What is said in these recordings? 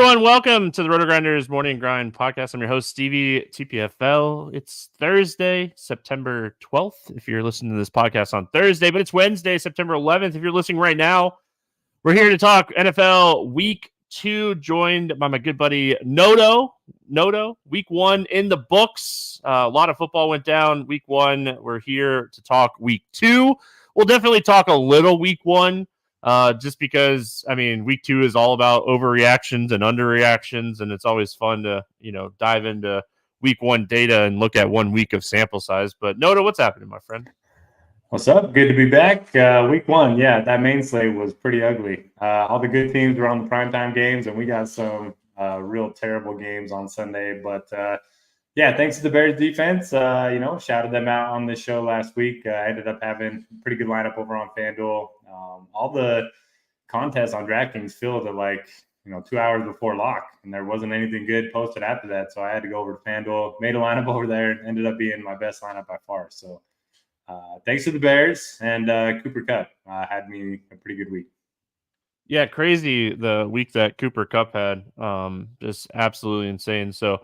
everyone. Welcome to the RotoGrinders Morning Grind Podcast. I'm your host, Stevietpfl. It's Thursday, September 12th, if you're listening to this podcast on Thursday, but it's Wednesday, September 11th. If you're listening right now, we're here to talk NFL Week 2, joined by my good buddy Noto. Week 1 in the books. A lot of football went down Week 1. We're here to talk Week 2. We'll definitely talk a little Week 1. Just because, Week 2 is all about overreactions and underreactions, and it's always fun to, dive into Week 1 data and look at 1 week of sample size. But Noto, what's happening, my friend? What's up? Good to be back. Week 1, yeah, that main slate was pretty ugly. All the good teams were on the primetime games, and we got some real terrible games on Sunday. But thanks to the Bears defense, shouted them out on this show last week. I ended up having a pretty good lineup over on FanDuel. All the contests on DraftKings filled at 2 hours before lock, and there wasn't anything good posted after that. So I had to go over to FanDuel, made a lineup over there, and ended up being my best lineup by far. So thanks to the Bears, and Cooper Kupp had me a pretty good week. Yeah, crazy the week that Cooper Kupp had. Just absolutely insane. So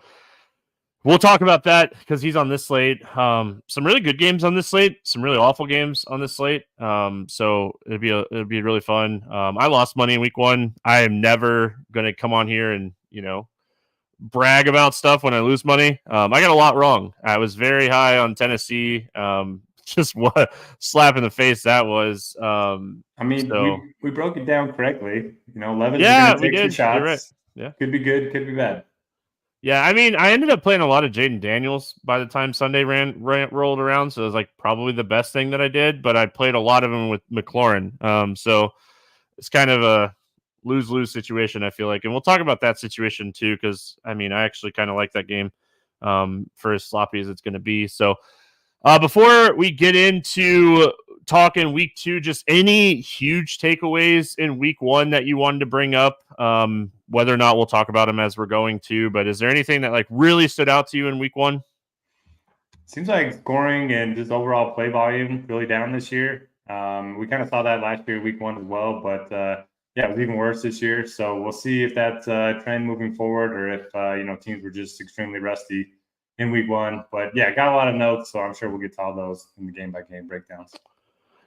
we'll talk about that because he's on this slate. Some really good games on this slate, some really awful games on this slate. So it'd be really fun. I lost money in Week 1. I am never gonna come on here and brag about stuff when I lose money. I got a lot wrong. I was very high on Tennessee. Just what slap in the face that was. We broke it down correctly. 11. Yeah, we did. Shots. You're right. Yeah, could be good, could be bad. Yeah, I ended up playing a lot of Jaden Daniels by the time Sunday rolled around, so it was probably the best thing that I did, but I played a lot of them with McLaurin. So it's kind of a lose-lose situation, I feel like. And we'll talk about that situation too, because, I actually kind of like that game for as sloppy as it's going to be. So before we get into talking Week 2, just any huge takeaways in Week 1 that you wanted to bring up, whether or not we'll talk about them as we're going to, but is there anything that really stood out to you in Week 1? Seems like scoring and just overall play volume really down this year. We kind of saw that last year, Week 1 as well, but it was even worse this year. So we'll see if that's a trend moving forward, or if teams were just extremely rusty in Week 1. But got a lot of notes, so I'm sure we'll get to all those in the game-by-game breakdowns.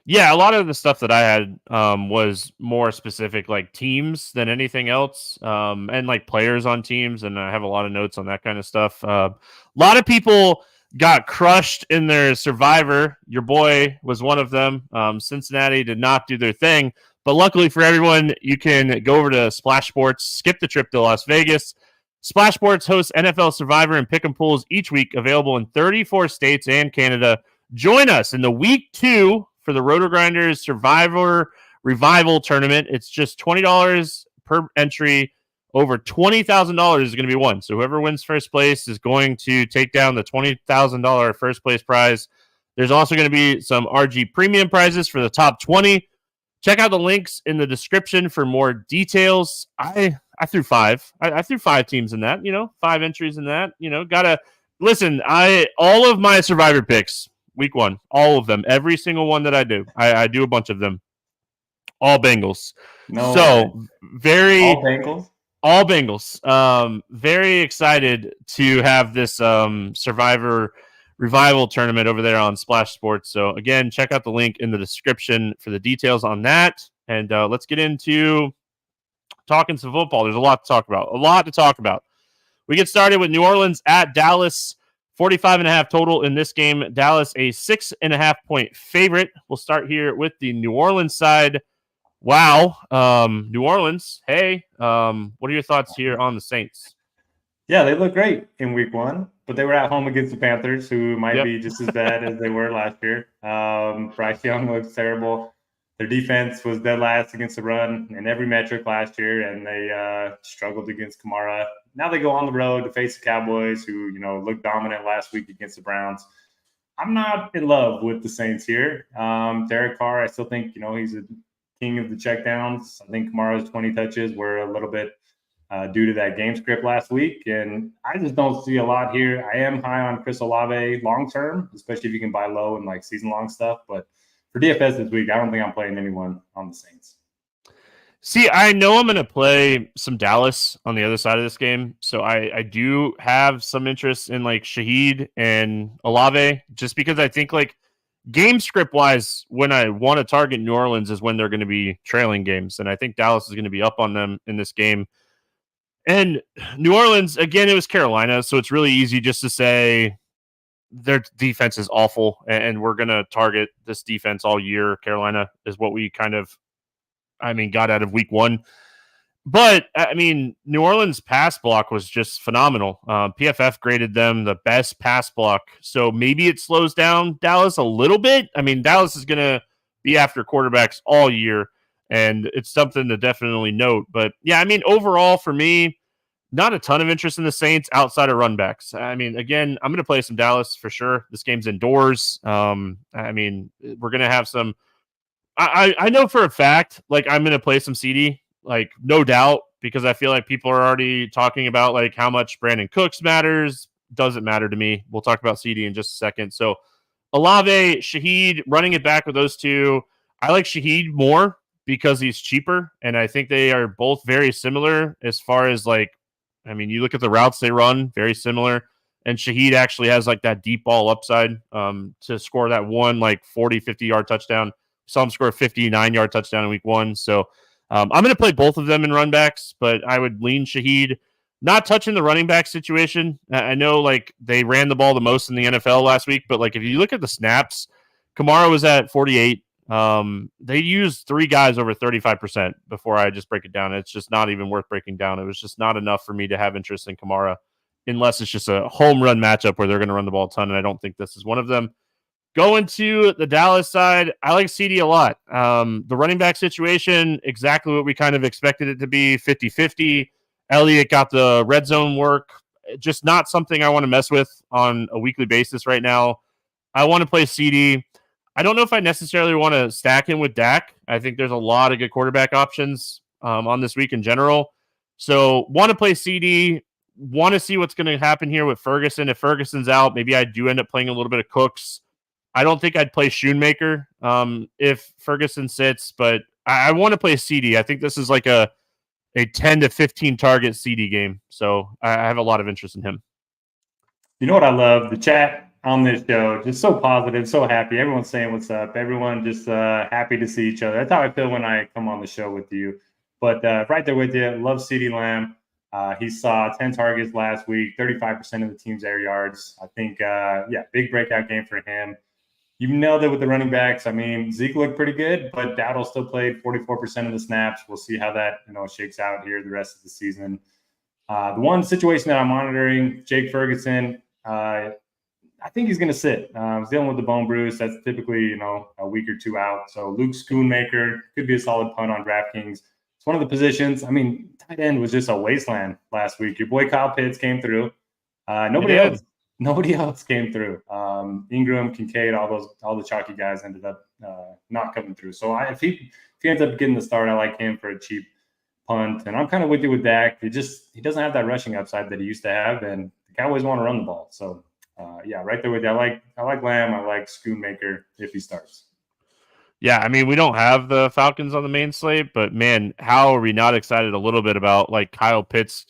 Yeah, a lot of the stuff that I had was more specific, teams than anything else, and players on teams, and I have a lot of notes on that kind of stuff. A lot of people got crushed in their Survivor. Your boy was one of them. Cincinnati did not do their thing, but luckily for everyone, you can go over to Splash Sports, skip the trip to Las Vegas. Splash Sports hosts NFL Survivor and Pick'em pools each week, available in 34 states and Canada. Join us in the Week 2 for the RotoGrinders Survivor Revival tournament. It's just $20 per entry. Over $20,000 is going to be won. So whoever wins first place is going to take down the $20,000 first place prize. There's also going to be some RG premium prizes for the top 20. Check out the links in the description for more details. I threw 5. I threw 5 teams in that, 5 entries in that, gotta listen. All of my Survivor picks, Week 1, all of them, every single one that I do, I do a bunch of them. All Bengals. No, so very all Bengals. Very excited to have this Survivor Revival tournament over there on Splash Sports. So again, check out the link in the description for the details on that. And let's get into talking some football. There's a lot to talk about. We get started with New Orleans at Dallas. 45.5 total in this game. Dallas, a 6.5 point favorite. We'll start here with the New Orleans side. Wow. New Orleans. Hey, what are your thoughts here on the Saints? Yeah, they look great in Week 1, but they were at home against the Panthers, who might be just as bad as they were last year. Bryce Young looks terrible. Their defense was dead last against the run in every metric last year, and they struggled against Kamara. Now they go on the road to face the Cowboys, who looked dominant last week against the Browns. I'm not in love with the Saints here. Derek Carr, I still think he's a king of the checkdowns. I think Kamara's 20 touches were a little bit due to that game script last week, and I just don't see a lot here. I am high on Chris Olave long term, especially if you can buy low and season long stuff, but for DFS this week, I don't think I'm playing anyone on the Saints. See, I know I'm going to play some Dallas on the other side of this game, so I do have some interest in like Shaheed and Olave, just because I think like game script wise, when I want to target New Orleans is when they're going to be trailing games, and I think Dallas is going to be up on them in this game. And New Orleans, again, it was Carolina, so it's really easy just to say their defense is awful, and we're going to target this defense all year. Carolina is what we kind of, got out of week one. But, New Orleans' pass block was just phenomenal. PFF graded them the best pass block. So maybe it slows down Dallas a little bit. Dallas is going to be after quarterbacks all year, and it's something to definitely note. But, yeah, overall for me, not a ton of interest in the Saints outside of run backs. Again, I'm going to play some Dallas for sure. This game's indoors. We're going to have some. I know for a fact, like, I'm going to play some CD, like, no doubt, because I feel like people are already talking about, like, how much Brandon Cooks matters. Doesn't matter to me. We'll talk about CD in just a second. So, Olave, Shaheed, running it back with those two. I like Shaheed more because he's cheaper, and I think they are both very similar as far as, like, you look at the routes they run, very similar. And Shaheed actually has, like, that deep ball upside to score that one, like, 40, 50-yard touchdown. Saw him score a 59-yard touchdown in week one. So I'm going to play both of them in run backs, but I would lean Shaheed. Not touching the running back situation. I know, like, they ran the ball the most in the NFL last week, but, like, if you look at the snaps, Kamara was at 48. They used three guys over 35% before I just break it down. It's just not even worth breaking down. It was just not enough for me to have interest in Kamara unless it's just a home run matchup where they're going to run the ball a ton, and I don't think this is one of them. Going to the Dallas side, I like CD a lot. The running back situation, exactly what we kind of expected it to be, 50-50. Elliott got the red zone work. Just not something I want to mess with on a weekly basis right now. I want to play CD. I don't know if I necessarily want to stack him with Dak. I think there's a lot of good quarterback options on this week in general. So want to play CD. Want to see what's going to happen here with Ferguson. If Ferguson's out, maybe I do end up playing a little bit of Cooks. I don't think I'd play Schoonmaker if Ferguson sits, but I want to play CD. I think this is like a 10 to 15 target CD game. So I have a lot of interest in him. You know what I love? The chat on this show, just so positive, so happy. Everyone's saying what's up. Everyone just happy to see each other. That's how I feel when I come on the show with you. But right there with you, love CeeDee Lamb. He saw 10 targets last week, 35% of the team's air yards. I think, big breakout game for him. You nailed it with the running backs. Zeke looked pretty good, but Dowdle still played 44% of the snaps. We'll see how that shakes out here the rest of the season. The one situation that I'm monitoring, Jake Ferguson, I think he's going to sit. He's dealing with the bone bruise. That's typically a week or two out. So Luke Schoonmaker could be a solid punt on DraftKings. It's one of the positions. Tight end was just a wasteland last week. Your boy Kyle Pitts came through. Nobody else came through. Ingram, Kincaid, all the chalky guys ended up not coming through. So if he ends up getting the start, I like him for a cheap punt. And I'm kind of with you with Dak. He doesn't have that rushing upside that he used to have, and the Cowboys want to run the ball. So right there with you. I like Lamb. I like Schoonmaker if he starts. Yeah, we don't have the Falcons on the main slate, but man, how are we not excited a little bit about like Kyle Pitts?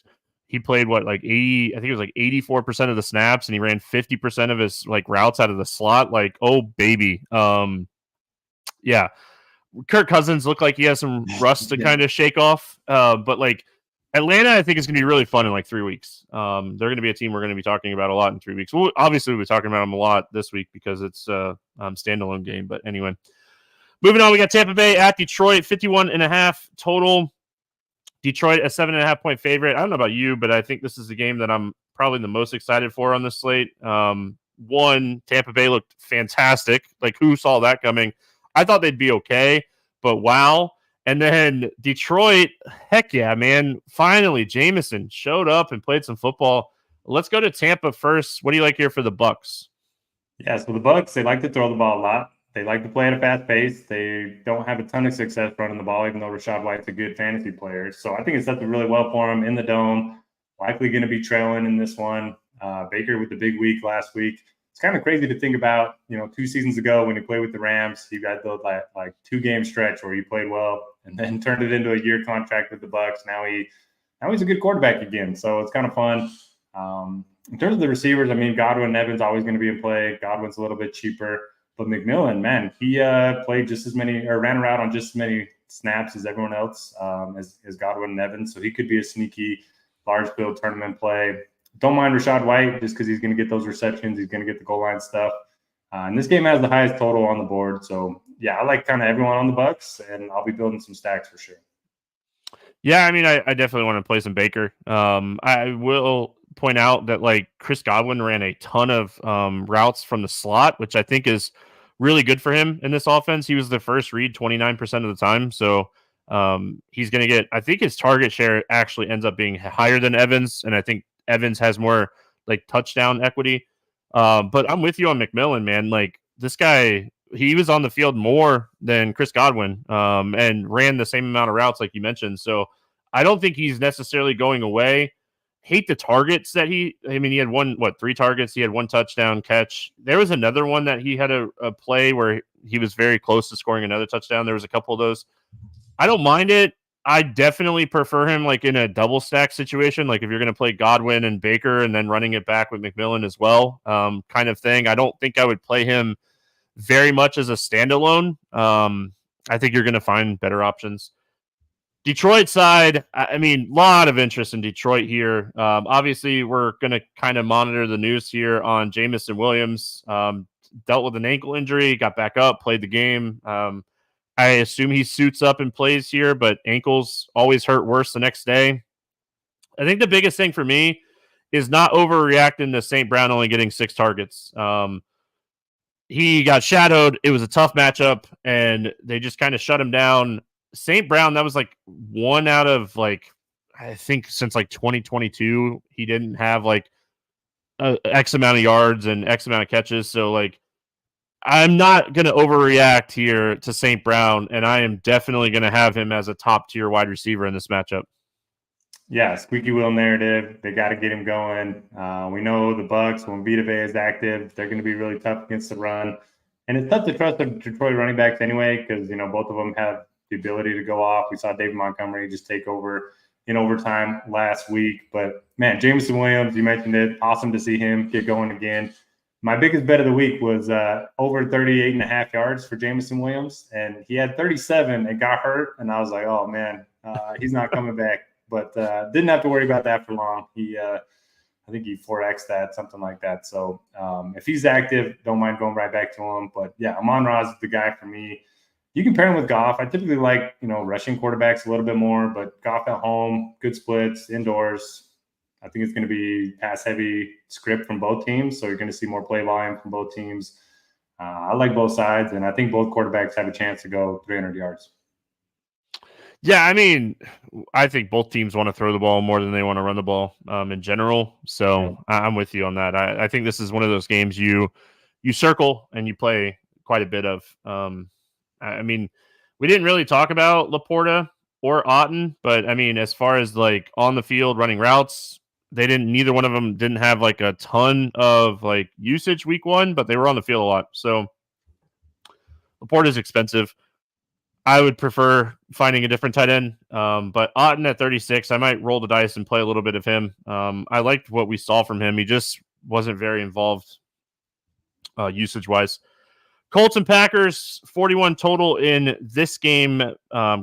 He played like 80, I think it was like 84% of the snaps, and he ran 50% of his like routes out of the slot. Like, oh baby. Yeah. Kirk Cousins looked like he has some rust to kind of shake off. But like Atlanta, I think is going to be really fun in like 3 weeks. They're going to be a team we're going to be talking about a lot in 3 weeks. Well, obviously we'll be talking about them a lot this week because it's a standalone game. But anyway, moving on, we got Tampa Bay at Detroit, 51.5 total. Detroit, a 7.5 point favorite. I don't know about you, but I think this is the game that I'm probably the most excited for on this slate. One, Tampa Bay looked fantastic. Like, who saw that coming? I thought they'd be okay, but wow. And then Detroit, heck yeah, man. Finally, Jameson showed up and played some football. Let's go to Tampa first. What do you like here for the Bucs? Yeah, so the Bucs, they like to throw the ball a lot. They like to play at a fast pace. They don't have a ton of success running the ball, even though Rachaad White's a good fantasy player. So I think it's set up really well for him in the dome. Likely going to be trailing in this one. Baker with the big week last week. it's kind of crazy to think about, 2 seasons ago when he played with the Rams, he got the like 2-game stretch where he played well and then turned it into a year contract with the Bucs. Now he's a good quarterback again. So it's kind of fun. In terms of the receivers, I mean, Godwin and Evans always going to be in play. Godwin's a little bit cheaper, but McMillan, man, he played just as many or ran around on just as many snaps as everyone else, as Godwin and Evans. So he could be a sneaky large field tournament play. Don't mind Rachaad White just because he's going to get those receptions. He's going to get the goal line stuff. And this game has the highest total on the board. So, yeah, I like kind of everyone on the Bucs, and I'll be building some stacks for sure. Yeah, I mean, I definitely want to play some Baker. I will point out that, like, Chris Godwin ran a ton of routes from the slot, which I think is really good for him in this offense. He was the first read 29% of the time. So he's going to get, I think his target share actually ends up being higher than Evans. And I think Evans has more like touchdown equity. But I'm with you on McMillan, man. Like, this guy, he was on the field more than Chris Godwin and ran the same amount of routes like you mentioned. So I don't think he's necessarily going away. Hate the targets that he had 3 targets. He had 1 touchdown catch. There was another one that he had a play where he was very close to scoring another touchdown. There was a couple of those. I don't mind it. I definitely prefer him like in a double stack situation. Like if you're going to play Godwin and Baker and then running it back with McMillan as well, kind of thing. I don't think I would play him very much as a standalone. I think you're going to find better options. Detroit side, I mean, a lot of interest in Detroit here. Obviously, we're going to kind of monitor the news here on Jameson Williams. Dealt with an ankle injury, got back up, played the game. I assume he suits up and plays here, but ankles always hurt worse the next day. I think the biggest thing for me is not overreacting to St. Brown only getting 6 targets. He got shadowed. It was a tough matchup, and they just kind of shut him down. St. Brown, that was like 1 out of like, I think since like 2022, he didn't have like X amount of yards and X amount of catches. So like, I'm not going to overreact here to St. Brown, and I am definitely going to have him as a top-tier wide receiver in this matchup. Yeah, squeaky wheel narrative. They got to get him going. We know the Bucs, when Vita Vea is active, they're going to be really tough against the run. And it's tough to trust the Detroit running backs anyway because, both of them have the ability to go off. We saw David Montgomery just take over in overtime last week. But, man, Jameson Williams, you mentioned it. Awesome to see him get going again. My biggest bet of the week was over 38.5 yards for Jameson Williams, and he had 37 and got hurt, and I was like, oh, man, he's not coming back. But didn't have to worry about that for long. I think he 4X'd that, something like that. So if he's active, don't mind going right back to him. But, yeah, Amon-Ra is the guy for me. You can pair him with Goff. I typically like, rushing quarterbacks a little bit more, but Goff at home, good splits, indoors. I think it's going to be pass-heavy script from both teams, so you're going to see more play volume from both teams. I like both sides, and I think both quarterbacks have a chance to go 300 yards. Yeah, I mean, I think both teams want to throw the ball more than they want to run the ball in general. So I'm with you on that. I think this is one of those games you circle and you play quite a bit of. I mean, we didn't really talk about Laporta or Otton, but I mean, as far as like on the field running routes, neither one of them didn't have like a ton of like usage week 1, but they were on the field a lot. So Laporta is expensive. I would prefer finding a different tight end. But Otton at 36, I might roll the dice and play a little bit of him. I liked what we saw from him. He just wasn't very involved usage wise. Colts and Packers, 41 total in this game.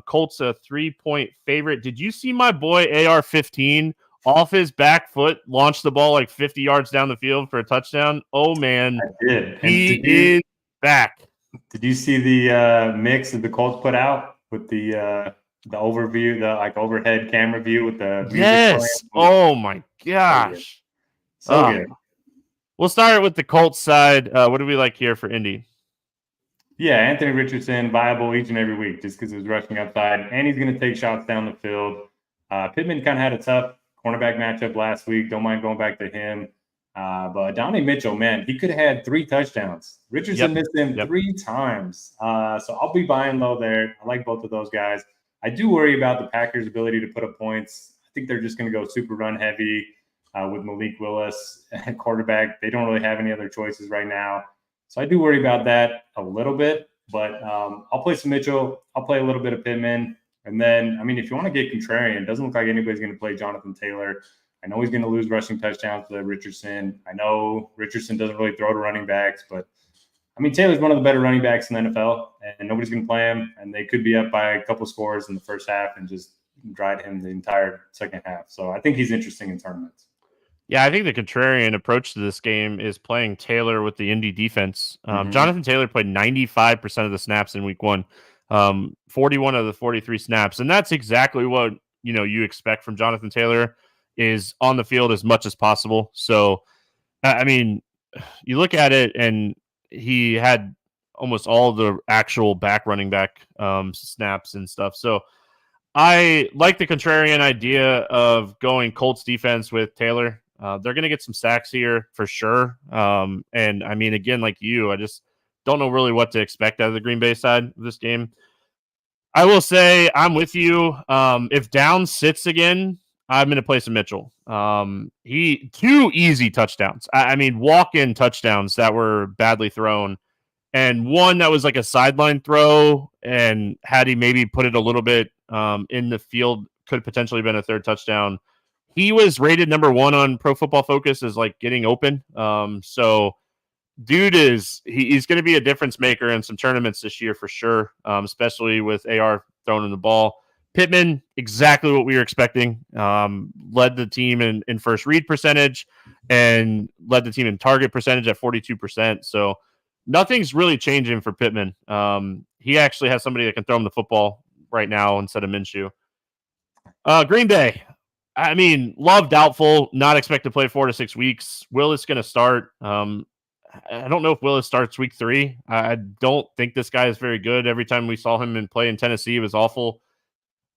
Colts a 3-point favorite. Did you see my boy AR-15 off his back foot launch the ball like 50 yards down the field for a touchdown? Oh, man. I did. He is back. Did you see the mix that the Colts put out with the overview, the like overhead camera view with the music? Yes. Playing? Oh, my gosh. So good. We'll start with the Colts side. What do we like here for Indy? Yeah, Anthony Richardson, viable each and every week just because he was rushing outside, and he's going to take shots down the field. Pittman kind of had a tough cornerback matchup last week. Don't mind going back to him. But Donnie Mitchell, man, he could have had 3 touchdowns. Richardson missed him 3 times. So I'll be buying low there. I like both of those guys. I do worry about the Packers' ability to put up points. I think they're just going to go super run heavy. with Malik Willis at quarterback. They don't really have any other choices right now. So I do worry about that a little bit. But I'll play some Mitchell. I'll play a little bit of Pittman. And then, I mean, if you want to get contrarian, it doesn't look like anybody's going to play Jonathan Taylor. I know he's going to lose rushing touchdowns to Richardson. I know Richardson doesn't really throw to running backs, but I mean, Taylor's one of the better running backs in the NFL, and nobody's going to play him. And they could be up by a couple scores in the first half and just ride him the entire second half. So I think he's interesting in tournaments. Yeah, I think the contrarian approach to this game is playing Taylor with the Indy defense. Jonathan Taylor played 95% of the snaps in week 1, 41 of the 43 snaps. And that's exactly what, you expect from Jonathan Taylor, is on the field as much as possible. So, I mean, you look at it and he had almost all the actual running back snaps and stuff. So I like the contrarian idea of going Colts defense with Taylor. They're going to get some sacks here for sure. And I mean, again, like I just don't know really what to expect out of the Green Bay side of this game. I will say I'm with you. If Downs sits again, I'm going to play some Mitchell. 2 easy touchdowns. I mean, walk-in touchdowns that were badly thrown. And one that was like a sideline throw, and had he maybe put it a little bit in the field, could potentially have been a third touchdown. He was rated number 1 on Pro Football Focus as like getting open. So dude he's going to be a difference maker in some tournaments this year for sure, especially with AR throwing in the ball. Pittman, exactly what we were expecting. Led the team in first read percentage and led the team in target percentage at 42%. So nothing's really changing for Pittman. He actually has somebody that can throw him the football right now instead of Minshew. Green Bay. I mean, Love doubtful, not expect to play 4 to 6 weeks. Willis going to start. I don't know if Willis starts week 3. I don't think this guy is very good. Every time we saw him play in Tennessee, it was awful.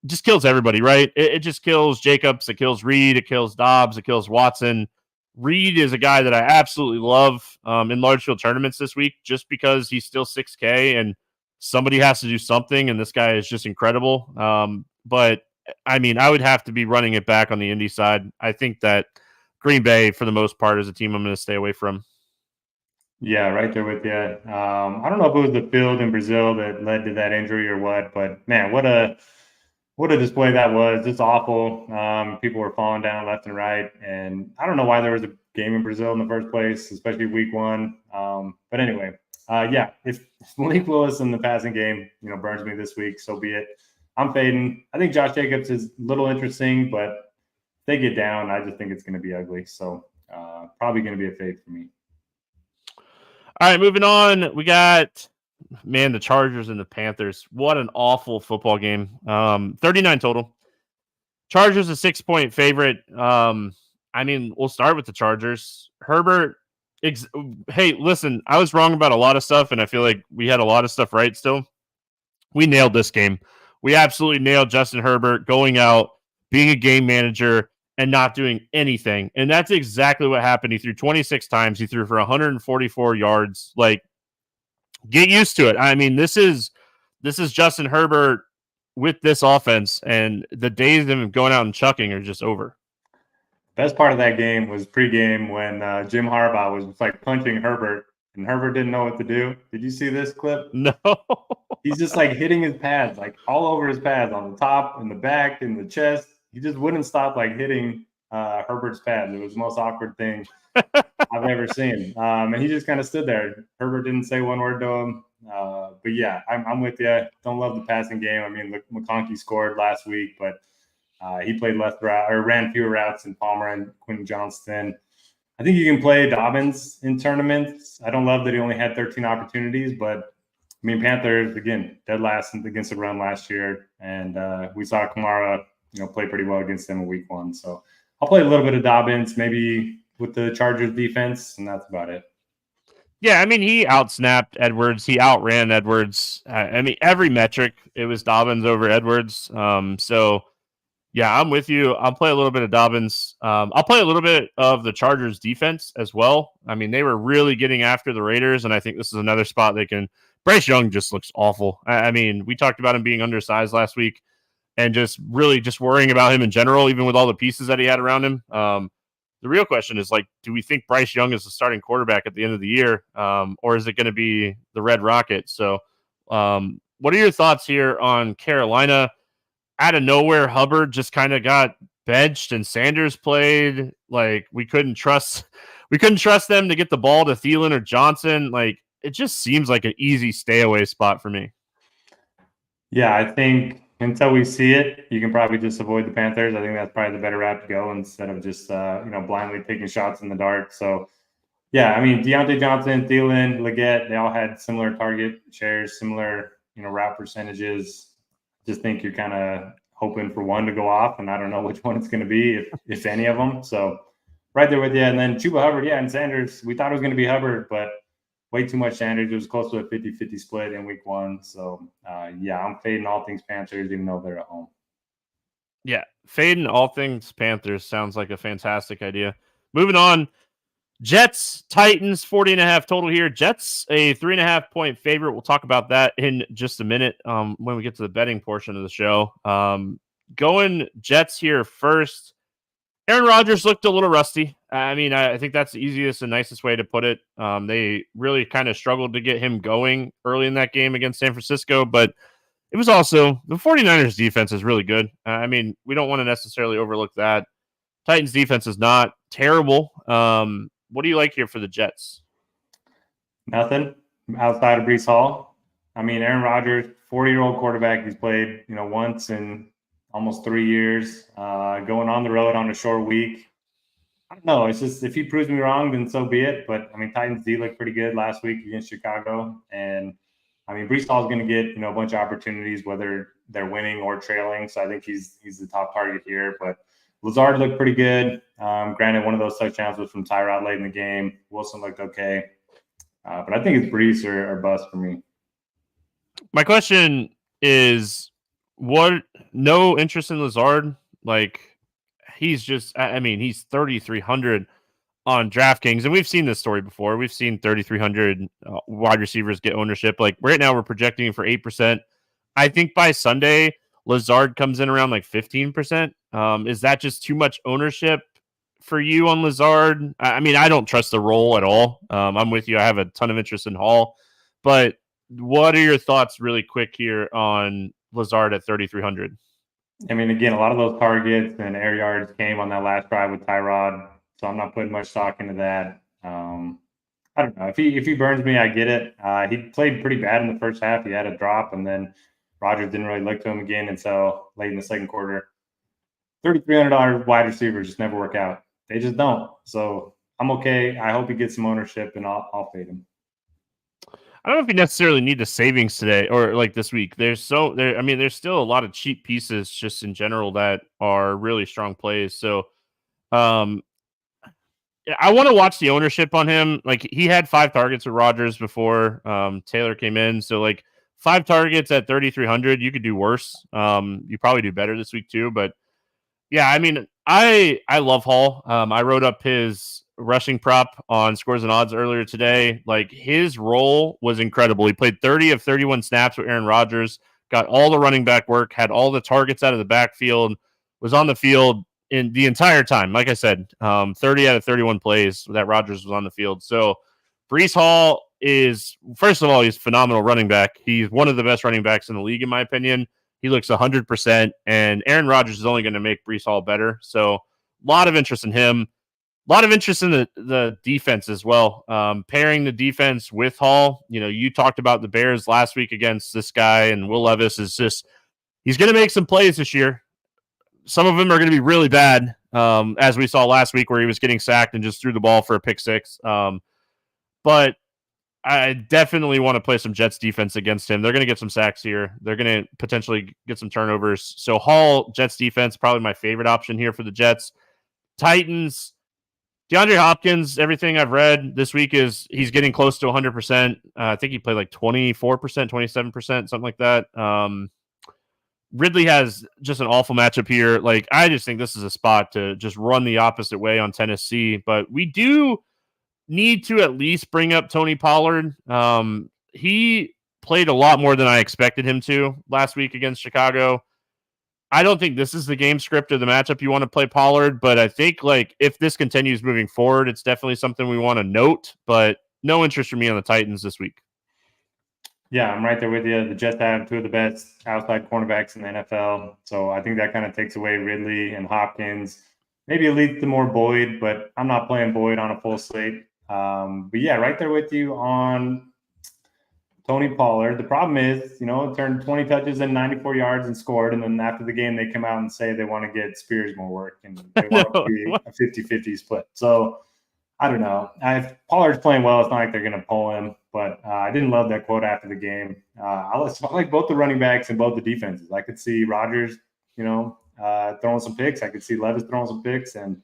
It just kills everybody, right? It just kills Jacobs. It kills Reed. It kills Dobbs. It kills Watson. Reed is a guy that I absolutely love in large field tournaments this week, just because he's still 6K and somebody has to do something, and this guy is just incredible. But I mean, I would have to be running it back on the Indy side. I think that Green Bay, for the most part, is a team I'm going to stay away from. Yeah, right there with you. I don't know if it was the field in Brazil that led to that injury or what, but man, what a display that was. Just awful. People were falling down left and right, and I don't know why there was a game in Brazil in the first place, especially week 1. But anyway, yeah, if Malik Willis in the passing game, burns me this week, so be it. I'm fading. I think Josh Jacobs is a little interesting, but if they get down, I just think it's going to be ugly. So probably going to be a fade for me. All right, moving on. We got, the Chargers and the Panthers. What an awful football game. 39 total. Chargers a 6-point favorite. I mean, we'll start with the Chargers. Herbert. Hey, listen, I was wrong about a lot of stuff, and I feel like we had a lot of stuff right still. We nailed this game. We absolutely nailed Justin Herbert going out, being a game manager, and not doing anything. And that's exactly what happened. He threw 26 times. He threw for 144 yards. Like, get used to it. I mean, this is Justin Herbert with this offense, and the days of him going out and chucking are just over. Best part of that game was pregame when Jim Harbaugh was like punching Herbert, and Herbert didn't know what to do. Did you see this clip? No. He's just like hitting his pads, like all over his pads, on the top, in the back, in the chest. He just wouldn't stop like hitting Herbert's pads. It was the most awkward thing I've ever seen. And he just kind of stood there. Herbert didn't say one word to him. But yeah, I'm with you. Don't love the passing game. I mean, McConkey scored last week, but he played ran fewer routes than Palmer and Quentin Johnston. I think you can play Dobbins in tournaments. I don't love that he only had 13 opportunities, but I mean, Panthers, again, dead last against the run last year. And we saw Kamara, play pretty well against them in week 1. So I'll play a little bit of Dobbins, maybe with the Chargers defense, and that's about it. Yeah, I mean, he outsnapped Edwards. He outran Edwards. I mean, every metric, it was Dobbins over Edwards. So, yeah, I'm with you. I'll play a little bit of Dobbins. I'll play a little bit of the Chargers defense as well. I mean, they were really getting after the Raiders, and I think this is another spot they can. Bryce Young just looks awful. I mean, we talked about him being undersized last week and just really just worrying about him in general, even with all the pieces that he had around him. The real question is, like, do we think Bryce Young is the starting quarterback at the end of the year, or is it going to be the Red Rocket? So, what are your thoughts here on Carolina? Out of nowhere, Hubbard just kind of got benched, and Sanders played. Like, we couldn't trust them to get the ball to Thielen or Johnson. Like, it just seems like an easy stay away spot for me. Yeah, I think until we see it, you can probably just avoid the Panthers. I think that's probably the better route to go instead of just blindly taking shots in the dark. So yeah, I mean, Deontay Johnson, Thielen, Leggett, they all had similar target shares, similar route percentages. Just think you're kind of hoping for one to go off, and I don't know which one it's going to be, if any of them. So right there with you. And then Chuba Hubbard, yeah, and Sanders, we thought it was going to be Hubbard, but way too much Sanders. It was close to a 50-50 split in week one. So, yeah, I'm fading all things Panthers, even though they're at home. Yeah, fading all things Panthers sounds like a fantastic idea. Moving on, Jets, Titans, 40.5 total here. Jets, a 3.5 point favorite. We'll talk about that in just a minute when we get to the betting portion of the show. Going Jets here first. Aaron Rodgers looked a little rusty. I mean, I think that's the easiest and nicest way to put it. They really kind of struggled to get him going early in that game against San Francisco, but it was also the 49ers defense is really good. I mean, we don't want to necessarily overlook that. Titans defense is not terrible. What do you like here for the Jets? Nothing outside of Breece Hall. I mean, Aaron Rodgers, 40-year-old quarterback. He's played, once in almost 3 years, going on the road on a short week. I don't know. It's just, if he proves me wrong, then so be it. But I mean, Titans D looked pretty good last week against Chicago. And I mean, Breece Hall is going to get, a bunch of opportunities, whether they're winning or trailing. So I think he's the top target here. But Lazard looked pretty good. Granted, one of those touchdowns was from Tyrod late in the game. Wilson looked okay. But I think it's Breece or bust for me. My question is, no interest in Lazard? Like, he's just, I mean, he's 3,300 on DraftKings, and we've seen this story before. We've seen 3,300 wide receivers get ownership. Like, right now, we're projecting for 8%. I think by Sunday, Lazard comes in around like 15%. Is that just too much ownership for you on Lazard? I mean, I don't trust the role at all. I'm with you. I have a ton of interest in Hall, but what are your thoughts really quick here on Lazard at 3,300? I mean, again, a lot of those targets and air yards came on that last drive with Tyrod, so I'm not putting much stock into that. I don't know. If he burns me, I get it. He played pretty bad in the first half. He had a drop, and then Rodgers didn't really look to him again until late in the second quarter. $3,300 wide receivers just never work out. They just don't. So I'm okay. I hope he gets some ownership, and I'll fade him. I don't know if you necessarily need the savings today or like this week. There's still a lot of cheap pieces just in general that are really strong plays. So, I want to watch the ownership on him. Like, he had 5 targets with Rodgers before Taylor came in. So, like, 5 targets at 3,300, you could do worse. You probably do better this week too. But yeah, I mean, I love Hall. I wrote up his rushing prop on Scores and Odds earlier today. Like, his role was incredible. He played 30 of 31 snaps with Aaron Rodgers, got all the running back work, had all the targets out of the backfield, was on the field in the entire time. Like I said, 30 out of 31 plays that Rodgers was on the field. So Breece Hall is, first of all, he's a phenomenal running back. He's one of the best running backs in the league, in my opinion. He looks 100%, and Aaron Rodgers is only going to make Breece Hall better. So a lot of interest in him. A lot of interest in the defense as well. Pairing the defense with Hall. You talked about the Bears last week against this guy, and Will Levis is just, he's going to make some plays this year. Some of them are going to be really bad, as we saw last week where he was getting sacked and just threw the ball for a pick six. But I definitely want to play some Jets defense against him. They're going to get some sacks here. They're going to potentially get some turnovers. So Hall, Jets defense, probably my favorite option here for the Jets. Titans, DeAndre Hopkins, everything I've read this week is he's getting close to 100%. I think he played like 24%, 27%, something like that. Ridley has just an awful matchup here. Like, I just think this is a spot to just run the opposite way on Tennessee. But we do need to at least bring up Tony Pollard. He played a lot more than I expected him to last week against Chicago. I don't think this is the game script or the matchup you want to play Pollard, but I think like if this continues moving forward, it's definitely something we want to note, but no interest for me on the Titans this week. Yeah, I'm right there with you. The Jets have two of the best outside cornerbacks in the NFL. So I think that kind of takes away Ridley and Hopkins. Maybe it leads to more Boyd, but I'm not playing Boyd on a full slate. But yeah, right there with you on Tony Pollard. The problem is, turned 20 touches and 94 yards and scored. And then after the game, they come out and say they want to get Spears more work and they want it to be a 50-50 split. So I don't know. If Pollard's playing well, it's not like they're going to pull him. But I didn't love that quote after the game. I like both the running backs and both the defenses. I could see Rodgers, throwing some picks. I could see Levis throwing some picks. And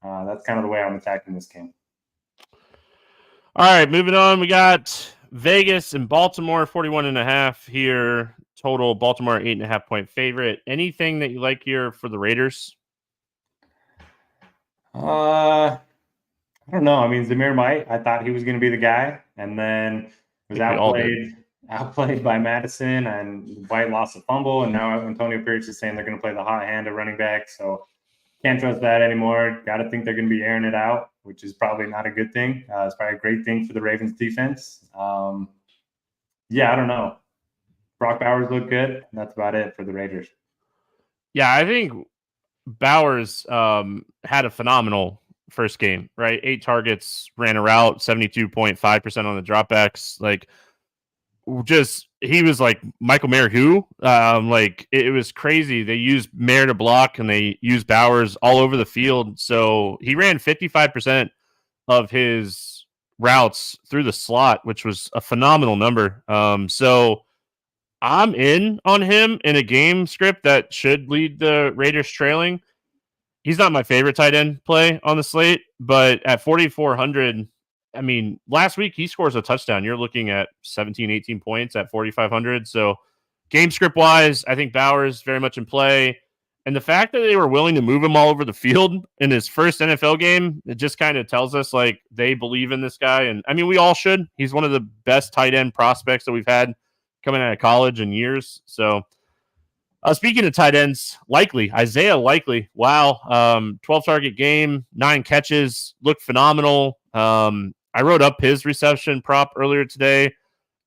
that's kind of the way I'm attacking this game. All right, moving on. We got Vegas and Baltimore, 41.5 here. Total Baltimore 8.5-point favorite. Anything that you like here for the Raiders? I don't know. I mean, Zamir White, I thought he was going to be the guy, and then was outplayed by Madison, and White lost a fumble, and now Antonio Pierce is saying they're going to play the hot hand of running back, so can't trust that anymore. Got to think they're going to be airing it out, which is probably not a good thing. It's probably a great thing for the Ravens defense. Yeah, I don't know. Brock Bowers looked good. That's about it for the Raiders. Yeah, I think Bowers had a phenomenal first game, right? 8 targets, ran a route, 72.5% on the dropbacks. Like, he was like Michael Mayer who? It was crazy. They used Mayer to block and they used Bowers all over the field. So he ran 55% of his routes through the slot, which was a phenomenal number. So I'm in on him in a game script that should lead the Raiders trailing. He's not my favorite tight end play on the slate, but at 4,400, I mean, last week he scores a touchdown. You're looking at 17, 18 points at 4,500. So game script wise, I think Bowers very much in play. And the fact that they were willing to move him all over the field in his first NFL game, it just kind of tells us like they believe in this guy. And I mean, we all should. He's one of the best tight end prospects that we've had coming out of college in years. So speaking of tight ends, Isaiah Likely. Wow. 12 target game, 9 catches, looked phenomenal. I wrote up his reception prop earlier today,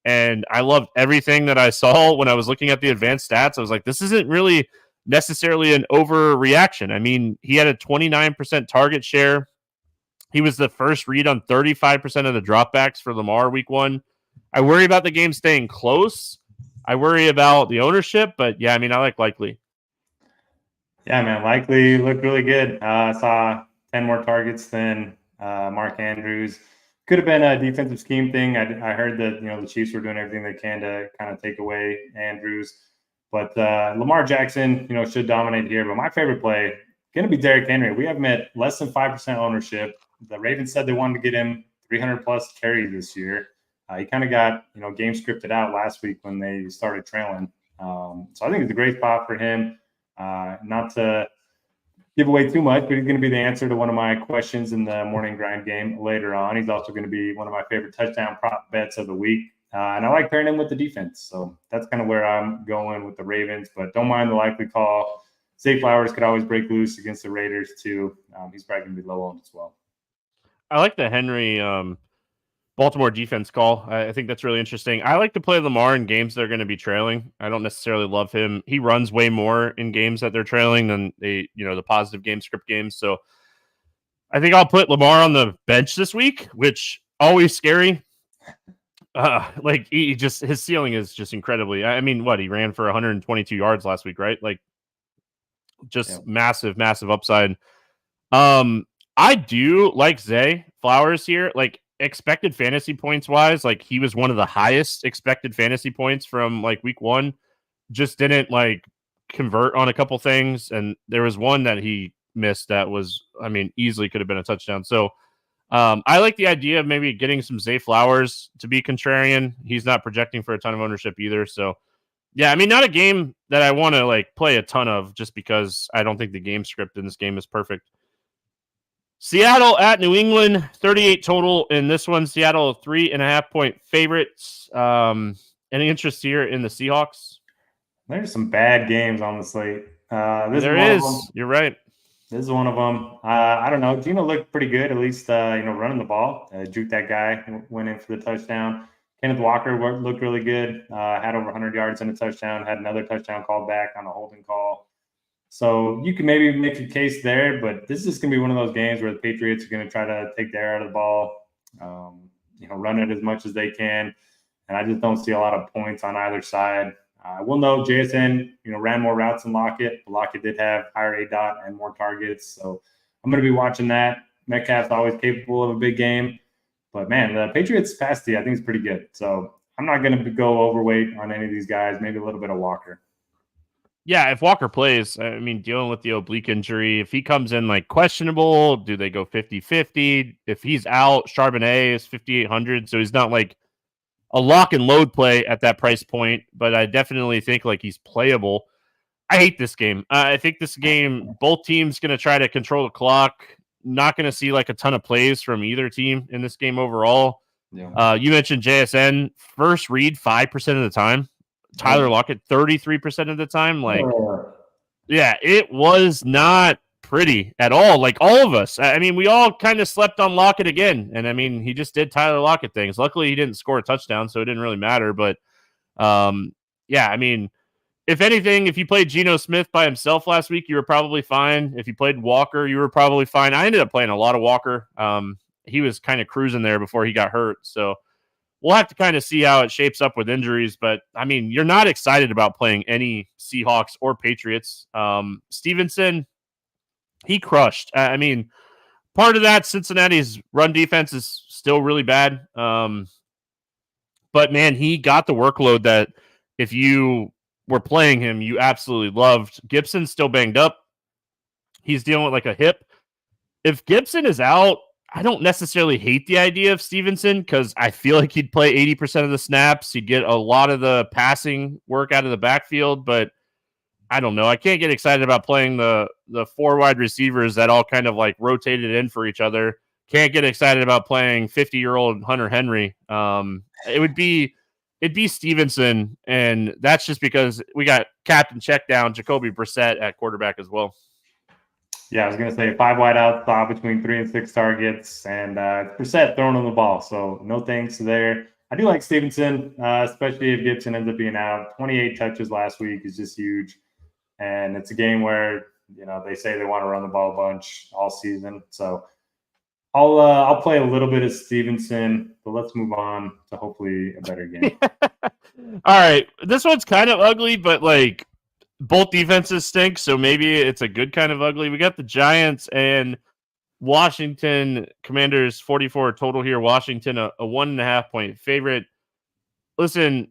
and I loved everything that I saw when I was looking at the advanced stats. I was like, this isn't really necessarily an overreaction. I mean, he had a 29% target share. He was the first read on 35% of the dropbacks for Lamar week 1. I worry about the game staying close. I worry about the ownership, but yeah, I mean, I like Likely. Yeah, man, Likely looked really good. I saw 10 more targets than Mark Andrews. Could have been a defensive scheme thing. I heard that the Chiefs were doing everything they can to kind of take away Andrews, but Lamar Jackson should dominate here. But my favorite play going to be Derrick Henry. We have him at less than 5% ownership. The Ravens said they wanted to get him 300 plus carries this year. He kind of got game scripted out last week when they started trailing. So I think it's a great spot for him. Not to give away too much, but he's going to be the answer to one of my questions in the morning grind game later on. He's also going to be one of my favorite touchdown prop bets of the week. And I like pairing him with the defense. So that's kind of where I'm going with the Ravens, but don't mind the Likely call. Zay Flowers could always break loose against the Raiders too. He's probably going to be low owned as well. I like the Henry Baltimore defense call. I think that's really interesting. I like to play Lamar in games that are going to be trailing. I don't necessarily love him. He runs way more in games that they're trailing than the positive game script games. So I think I'll put Lamar on the bench this week, which always scary. His ceiling is just incredibly. I mean, he ran for 122 yards last week, right? Massive, massive upside. I do like Zay Flowers here. Expected fantasy points wise, he was one of the highest expected fantasy points from week 1. Just didn't convert on a couple things, and there was one that he missed that was, easily could have been a touchdown. So I like the idea of maybe getting some Zay Flowers to be contrarian. He's not projecting for a ton of ownership either. So yeah, not a game that I want to play a ton of just because I don't think the game script in this game is perfect. Seattle at New England, 38 total in this one. Seattle 3.5-point favorites. Any interest here in the Seahawks? There's some bad games on the slate. There is. You're right. This is one of them. I don't know. Gino looked pretty good, at least, running the ball. Juked that guy, went in for the touchdown. Kenneth Walker looked really good. Had over 100 yards and a touchdown. Had another touchdown called back on a holding call. So you can maybe make a case there, but this is going to be one of those games where the Patriots are going to try to take the air out of the ball, run it as much as they can. And I just don't see a lot of points on either side. I will note JSN, ran more routes than Lockett. But Lockett did have higher ADOT and more targets. So I'm going to be watching that. Metcalf's always capable of a big game. But, man, the Patriots' pass D, I think, is pretty good. So I'm not going to go overweight on any of these guys, maybe a little bit of Walker. Yeah, if Walker plays, dealing with the oblique injury, if he comes in like questionable, do they go 50-50? If he's out, Charbonnet is 5,800, so he's not like a lock and load play at that price point, but I definitely think like he's playable. I hate this game. I think this game, both teams going to try to control the clock. Not going to see like a ton of plays from either team in this game overall. Yeah. You mentioned JSN, first read 5% of the time. Tyler Lockett 33% of the time. Yeah, it was not pretty at all. Like all of us. We all kind of slept on Lockett again. And he just did Tyler Lockett things. Luckily, he didn't score a touchdown, so it didn't really matter. But if anything, if you played Geno Smith by himself last week, you were probably fine. If you played Walker, you were probably fine. I ended up playing a lot of Walker. He was kind of cruising there before he got hurt. So we'll have to kind of see how it shapes up with injuries. But, you're not excited about playing any Seahawks or Patriots. Stevenson, he crushed. Part of that, Cincinnati's run defense is still really bad. But, man, he got the workload that if you were playing him, you absolutely loved. Gibson's still banged up. He's dealing with like a hip. If Gibson is out, I don't necessarily hate the idea of Stevenson because I feel like he'd play 80% of the snaps. He'd get a lot of the passing work out of the backfield, but I don't know. I can't get excited about playing the four wide receivers that all kind of like rotated in for each other. Can't get excited about playing 50-year-old Hunter Henry. It'd be Stevenson, and that's just because we got captain check down Jacoby Brissett at quarterback as well. Yeah, I was going to say 5 wideouts, between 3 and 6 targets, and Brissett throwing on the ball. So no thanks there. I do like Stevenson, especially if Gibson ends up being out. 28 touches last week is just huge. And it's a game where, they say they want to run the ball a bunch all season. So I'll play a little bit of Stevenson, but let's move on to hopefully a better game. All right. This one's kind of ugly, but like both defenses stink, so maybe it's a good kind of ugly. We got the Giants and Washington. Commanders 44 total here. Washington a 1.5 point favorite. Listen,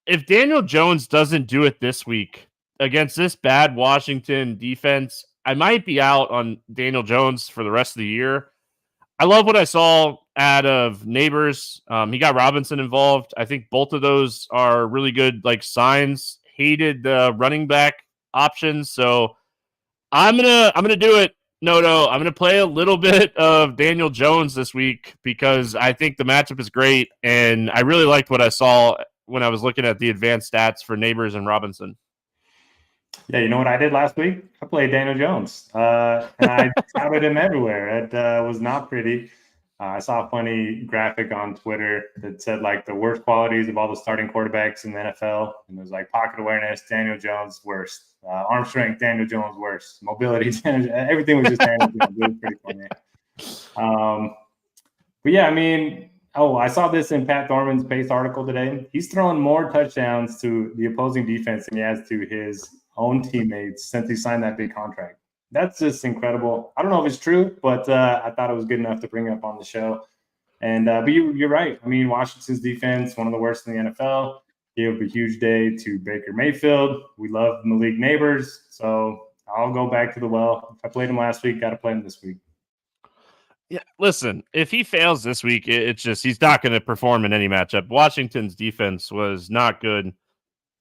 if Daniel Jones doesn't do it this week against this bad Washington defense, I might be out on Daniel Jones for the rest of the year. I love what I saw out of Neighbors. He got Robinson involved. I think both of those are really good like signs. Hated the running back options, so I'm gonna do it. Noto, I'm gonna play a little bit of Daniel Jones this week because I think the matchup is great, and I really liked what I saw when I was looking at the advanced stats for Neighbors and Robinson. Yeah, you know what I did last week? I played Daniel Jones, and I touted him everywhere. It was not pretty. I saw a funny graphic on Twitter that said like the worst qualities of all the starting quarterbacks in the NFL. And it was like pocket awareness, Daniel Jones worst. Arm strength, Daniel Jones worst. Mobility, everything was just Daniel Jones. It was pretty funny. But yeah, I saw this in Pat Thorman's Pace article today. He's thrown more touchdowns to the opposing defense than he has to his own teammates since he signed that big contract. That's just incredible. I don't know if it's true, but I thought it was good enough to bring it up on the show. And but you're right. Washington's defense, one of the worst in the NFL. Gave a huge day to Baker Mayfield. We love Malik Neighbors, so I'll go back to the well. If I played him last week, got to play him this week. Yeah, listen, if he fails this week, it's just he's not going to perform in any matchup. Washington's defense was not good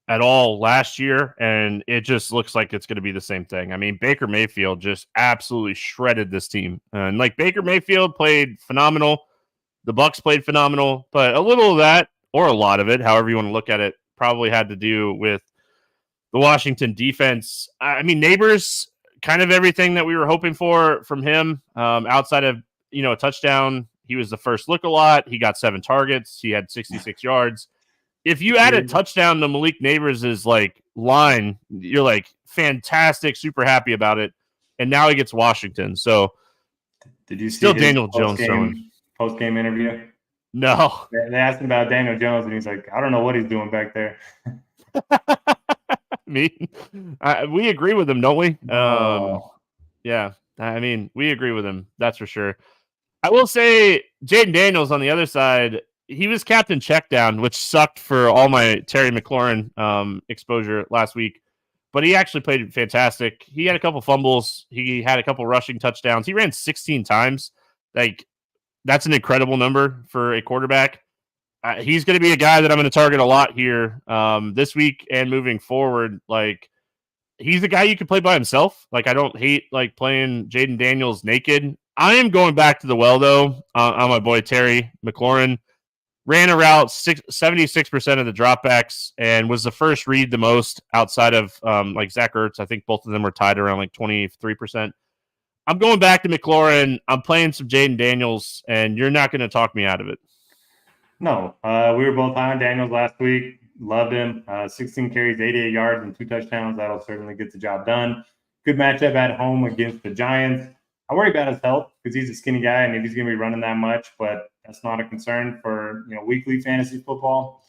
at all last year, and it just looks like it's going to be the same thing. Baker Mayfield just absolutely shredded this team. And like Baker Mayfield played phenomenal. The Bucs played phenomenal, but a little of that, or a lot of it, however you want to look at it, probably had to do with the Washington defense. I mean, Neighbors, kind of everything that we were hoping for from him. Outside of a touchdown, he was the first look a lot. He got 7 targets. He had 66 yards. If you add a touchdown to Malik Neighbors' line, you're like fantastic, super happy about it. And now he gets Washington. So did you see still Daniel Jones post-game interview? No. They asked him about Daniel Jones, and he's like, I don't know what he's doing back there. We agree with him, don't we? Yeah. I mean, we agree with him. That's for sure. I will say Jaden Daniels on the other side, he was captain check down, which sucked for all my Terry McLaurin exposure last week. But he actually played fantastic. He had a couple fumbles. He had a couple rushing touchdowns. He ran 16 times. That's an incredible number for a quarterback. He's going to be a guy that I'm going to target a lot here this week and moving forward. He's the guy you can play by himself. I don't hate playing Jaden Daniels naked. I am going back to the well, though, on my boy Terry McLaurin. Ran a route 76% of the dropbacks and was the first read the most outside of Zach Ertz. I think both of them were tied around 23%. I'm going back to McLaurin. I'm playing some Jaden Daniels, and you're not going to talk me out of it. No, we were both high on Daniels last week. Loved him. 16 carries, 88 yards, and 2 touchdowns. That'll certainly get the job done. Good matchup at home against the Giants. I worry about his health because he's a skinny guy and if he's going to be running that much, but that's not a concern for weekly fantasy football.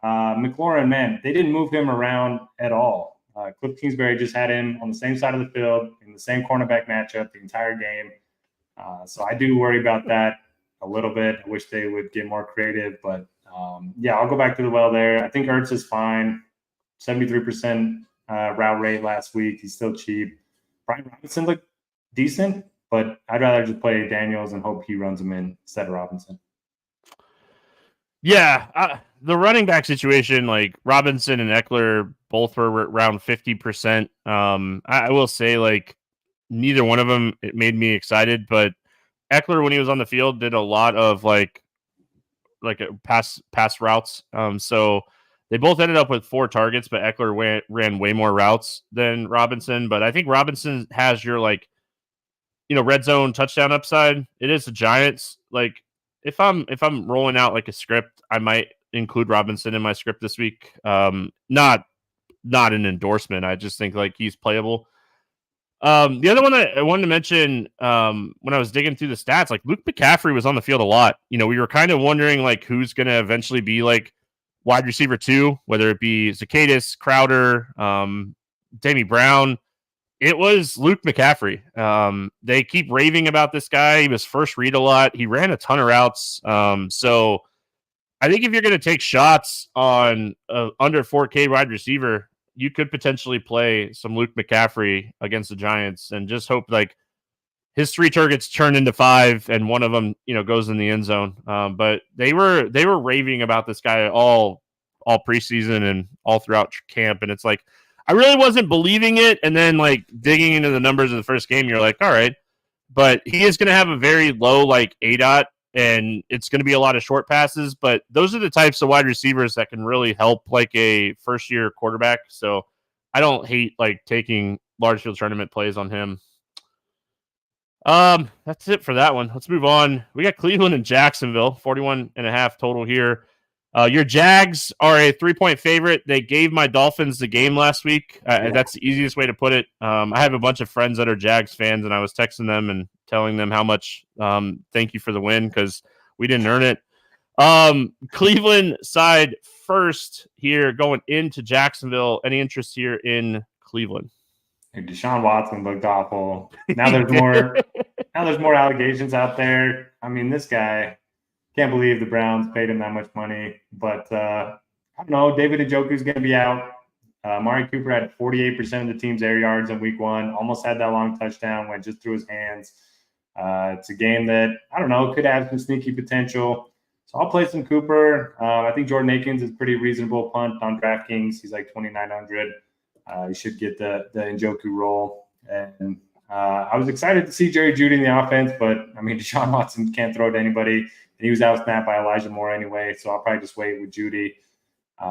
McLaurin, man, they didn't move him around at all. Cliff Kingsbury just had him on the same side of the field in the same cornerback matchup the entire game. So I do worry about that a little bit. I wish they would get more creative, but I'll go back to the well there. I think Ertz is fine. 73% route rate last week. He's still cheap. Brian Robinson looked decent, but I'd rather just play Daniels and hope he runs him in instead of Robinson. Yeah, the running back situation, Robinson and Eckler both were around 50%. I will say, neither one of them, it made me excited, but Eckler, when he was on the field, did a lot of pass routes. So they both ended up with 4 targets, but Eckler ran way more routes than Robinson. But I think Robinson has your red zone touchdown upside. It is the Giants. If I'm rolling out a script, I might include Robinson in my script this week. Not an endorsement. I just think he's playable. The other one that I wanted to mention when I was digging through the stats, Luke McCaffrey was on the field a lot. We were kind of wondering who's going to eventually be wide receiver 2, whether it be Zacchaeus, Crowder, Davy Brown. It was Luke McCaffrey. They keep raving about this guy. He was first read a lot. He ran a ton of routes. So I think if you're going to take shots on under 4K wide receiver, you could potentially play some Luke McCaffrey against the Giants and just hope his 3 targets turn into 5 and one of them, goes in the end zone. But they were raving about this guy all preseason and all throughout camp. And it's I really wasn't believing it. And then digging into the numbers of the first game, you're all right, but he is going to have a very low ADOT and it's going to be a lot of short passes, but those are the types of wide receivers that can really help a first year quarterback. So I don't hate taking large field tournament plays on him. That's it for that one. Let's move on. We got Cleveland and Jacksonville, 41.5 total here. Your Jags are a 3-point favorite. They gave my Dolphins the game last week. That's the easiest way to put it. I have a bunch of friends that are Jags fans, and I was texting them and telling them how much thank you for the win because we didn't earn it. Cleveland side first here going into Jacksonville. Any interest here in Cleveland? Deshaun Watson looked awful. Now there's more. Now there's more allegations out there. I mean, this guy. Can't believe the Browns paid him that much money. But I don't know. David Njoku's going to be out. Amari Cooper had 48% of the team's air yards in week 1. Almost had that long touchdown. Went just through his hands. It's a game that, I don't know, could have some sneaky potential. So I'll play some Cooper. I think Jordan Akins is pretty reasonable punt on DraftKings. He's 2,900. You should get the Njoku role. And I was excited to see Jerry Jeudy in the offense, but, I mean, Deshaun Watson can't throw to anybody. And he was out-snapped by Elijah Moore anyway, so I'll probably just wait with Jeudy.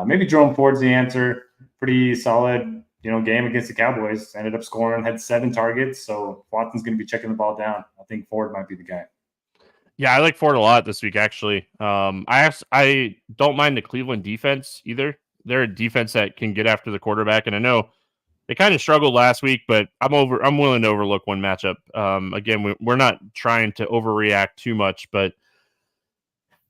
Maybe Jerome Ford's the answer. Pretty solid game against the Cowboys. Ended up scoring, had 7 targets. So Watson's going to be checking the ball down. I think Ford might be the guy. Yeah, I like Ford a lot this week, actually. I don't mind the Cleveland defense either. They're a defense that can get after the quarterback, and I know they kind of struggled last week, but I'm willing to overlook one matchup. Again, we're not trying to overreact too much, but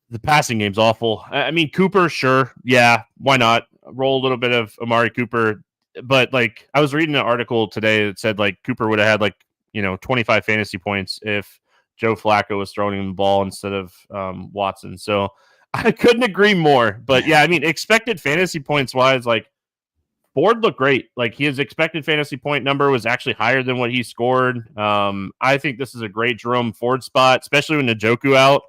the passing game's awful. I mean, Cooper, sure, yeah, why not roll a little bit of Amari Cooper? But like, I was reading an article today that said like Cooper would have had 25 fantasy points if Joe Flacco was throwing him the ball instead of Watson. So I couldn't agree more. But yeah, I mean, expected fantasy points wise, like Ford looked great. Like his expected fantasy point number was actually higher than what he scored. I think this is a great Jerome Ford spot, especially when Njoku out.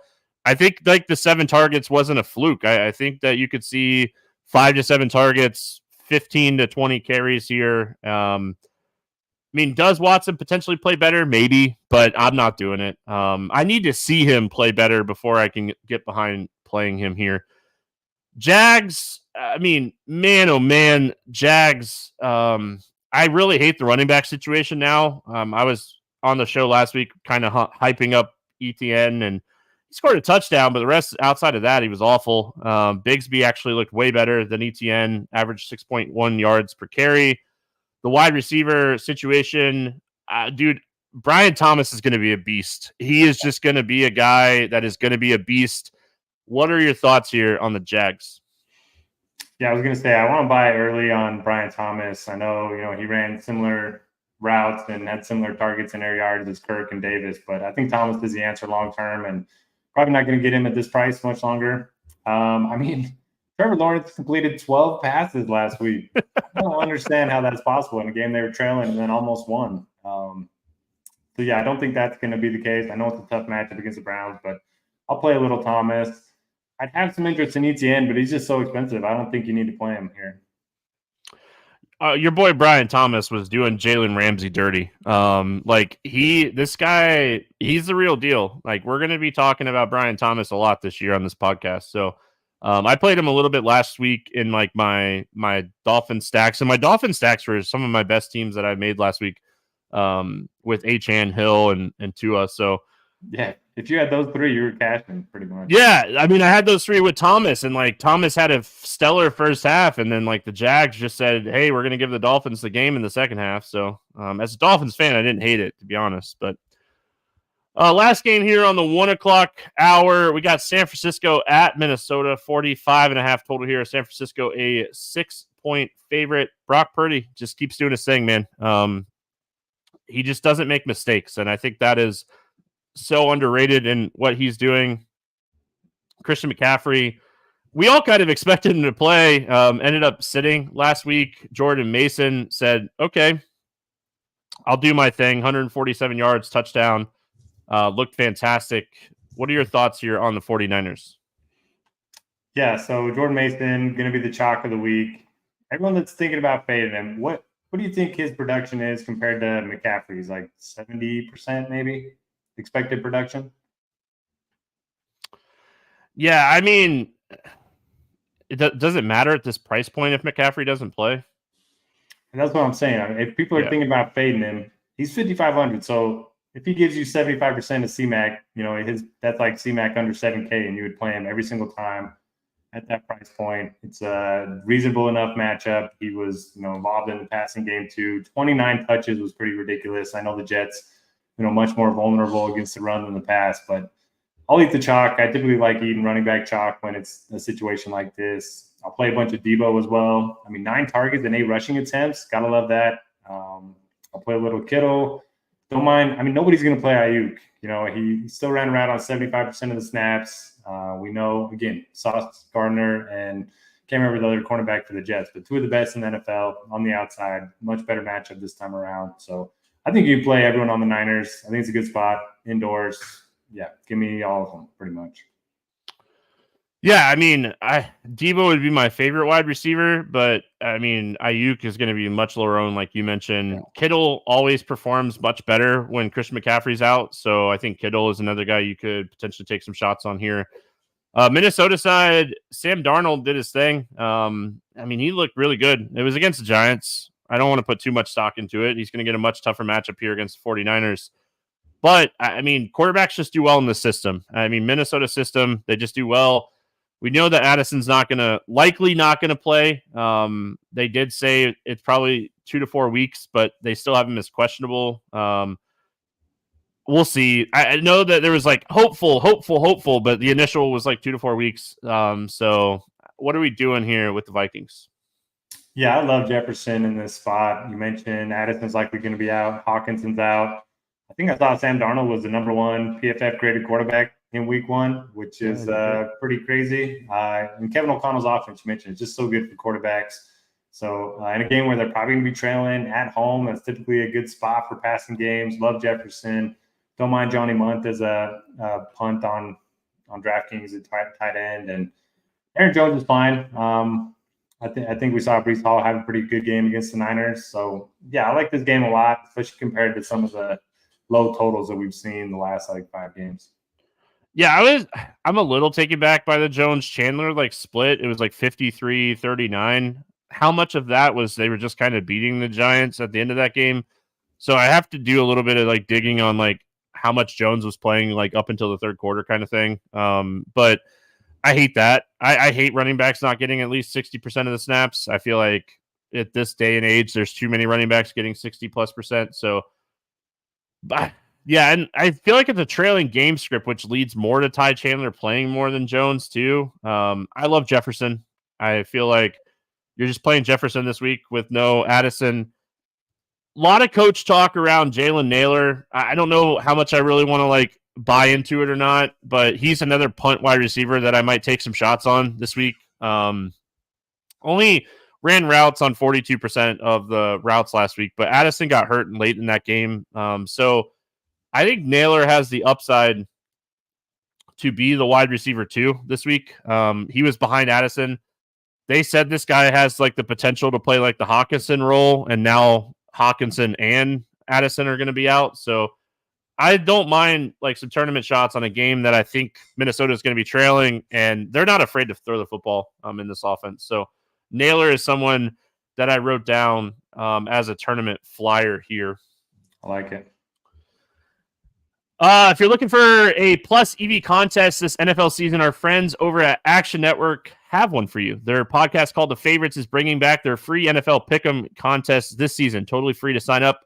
I think like the 7 targets wasn't a fluke. I think that you could see 5 to 7 targets, 15 to 20 carries here. I mean, does Watson potentially play better? Maybe, but I'm not doing it. I need to see him play better before I can get behind playing him here. Jags, I mean, man, oh man, Jags. I really hate the running back situation now. I was on the show last week kind of hyping up ETN, and he scored a touchdown, but the rest outside of that, he was awful. Bigsby actually looked way better than ETN, averaged 6.1 yards per carry. The wide receiver situation, dude, Brian Thomas is going to be a beast. He is just going to be a guy that is going to be a beast. What are your thoughts here on the Jags? Yeah, I was going to say, I want to buy early on Brian Thomas. I know, he ran similar routes and had similar targets in air yards as Kirk and Davis, but I think Thomas is the answer long-term and probably not going to get him at this price much longer. I mean, Trevor Lawrence completed 12 passes last week. I don't understand how that's possible in a game they were trailing and then almost won. So, yeah, I don't think that's going to be the case. I know it's a tough matchup against the Browns, but I'll play a little Thomas. I'd have some interest in ETN, but he's just so expensive. I don't think you need to play him here. Your boy Brian Thomas was doing Jalen Ramsey dirty. This guy, he's the real deal. Like, we're going to be talking about Brian Thomas a lot this year on this podcast. So I played him a little bit last week in like my Dolphin stacks, and my Dolphin stacks were some of my best teams that I made last week with Achane, Hill, and Tua. So yeah, if you had those 3, you were cashing pretty much. Yeah, I mean, I had those 3 with Thomas, and like Thomas had a stellar first half, and then like the Jags just said, "Hey, we're going to give the Dolphins the game in the second half." So, as a Dolphins fan, I didn't hate it, to be honest. But last game here on the 1:00 hour, we got San Francisco at Minnesota, 45.5 total here. San Francisco a 6-point favorite. Brock Purdy just keeps doing his thing, man. He just doesn't make mistakes, and I think that is so underrated in what he's doing. Christian McCaffrey, we all kind of expected him to play, ended up sitting last week. Jordan Mason said, okay, I'll do my thing. 147 yards, touchdown. Looked fantastic. What are your thoughts here on the 49ers? Yeah, so Jordan Mason going to be the chalk of the week. Everyone that's thinking about fading him, what do you think his production is compared to McCaffrey's? Like 70% maybe? Expected production? Yeah, I mean, does it matter at this price point if McCaffrey doesn't play? And that's what I'm saying. I mean, if people are thinking about fading him, he's 5,500. So if he gives you 75% of CMAC, that's like CMAC under 7K, and you would play him every single time at that price point. It's a reasonable enough matchup. He was, involved in the passing game too. 29 touches was pretty ridiculous. I know the Jets, much more vulnerable against the run than the pass, but I'll eat the chalk. I typically like eating running back chalk when it's a situation like this. I'll play a bunch of Debo as well. I mean, 9 targets and 8 rushing attempts. Gotta love that. I'll play a little Kittle. Don't mind. I mean, nobody's going to play Ayuk. He still ran around on 75% of the snaps. We know, again, Sauce Gardner and can't remember the other cornerback for the Jets, but 2 of the best in the NFL on the outside. Much better matchup this time around. So I think you play everyone on the Niners. I think it's a good spot indoors. Yeah, give me all of them pretty much. Yeah, I mean, Debo would be my favorite wide receiver, but I mean, Ayuk is going to be much lower owned, like you mentioned. Yeah. Kittle always performs much better when Christian McCaffrey's out, so I think Kittle is another guy you could potentially take some shots on here. Minnesota side, Sam Darnold did his thing. I mean, he looked really good. It was against the Giants. I don't want to put too much stock into it. He's going to get a much tougher matchup here against the 49ers. But, I mean, quarterbacks just do well in the system. I mean, Minnesota system, they just do well. We know that Addison's likely not going to play. They did say it's probably 2 to 4 weeks, but they still have him as questionable. We'll see. I know that there was like hopeful, but the initial was like 2 to 4 weeks. So what are we doing here with the Vikings? Yeah, I love Jefferson in this spot. You mentioned Addison's likely going to be out. Hawkinson's out. I think I saw Sam Darnold was the #1 PFF graded quarterback in week 1, which is pretty crazy. And Kevin O'Connell's offense, you mentioned, is just so good for quarterbacks. So in a game where they're probably going to be trailing at home, that's typically a good spot for passing games. Love Jefferson. Don't mind Johnny Munt as a punt on DraftKings at tight end. And Aaron Jones is fine. I think we saw Breece Hall have a pretty good game against the Niners. So, yeah, I like this game a lot, especially compared to some of the low totals that we've seen the last, 5 games. Yeah, I'm a little taken back by the Jones-Chandler, split. It was 53-39. How much of that was they were just kind of beating the Giants at the end of that game? So I have to do a little bit of, digging on, how much Jones was playing, up until the third quarter kind of thing. But I hate that. I hate running backs not getting at least 60% of the snaps. I feel like at this day and age, there's too many running backs getting 60+%. So, yeah, and I feel like it's a trailing game script, which leads more to Ty Chandler playing more than Jones, too. I love Jefferson. I feel like you're just playing Jefferson this week with no Addison. A lot of coach talk around Jalen Naylor. I don't know how much I really want to, buy into it or not, but he's another punt wide receiver that I might take some shots on this week. Only ran routes on 42% of the routes last week, but Addison got hurt late in that game. So I think Naylor has the upside to be the wide receiver too this week. He was behind Addison. They said this guy has the potential to play the Hawkinson role, and now Hawkinson and Addison are going to be out. So I don't mind some tournament shots on a game that I think Minnesota is going to be trailing, and they're not afraid to throw the football in this offense. So Naylor is someone that I wrote down as a tournament flyer here. I like it. If you're looking for a plus EV contest this NFL season, our friends over at Action Network have one for you. Their podcast called The Favorites is bringing back their free NFL Pick'em contest this season. Totally free to sign up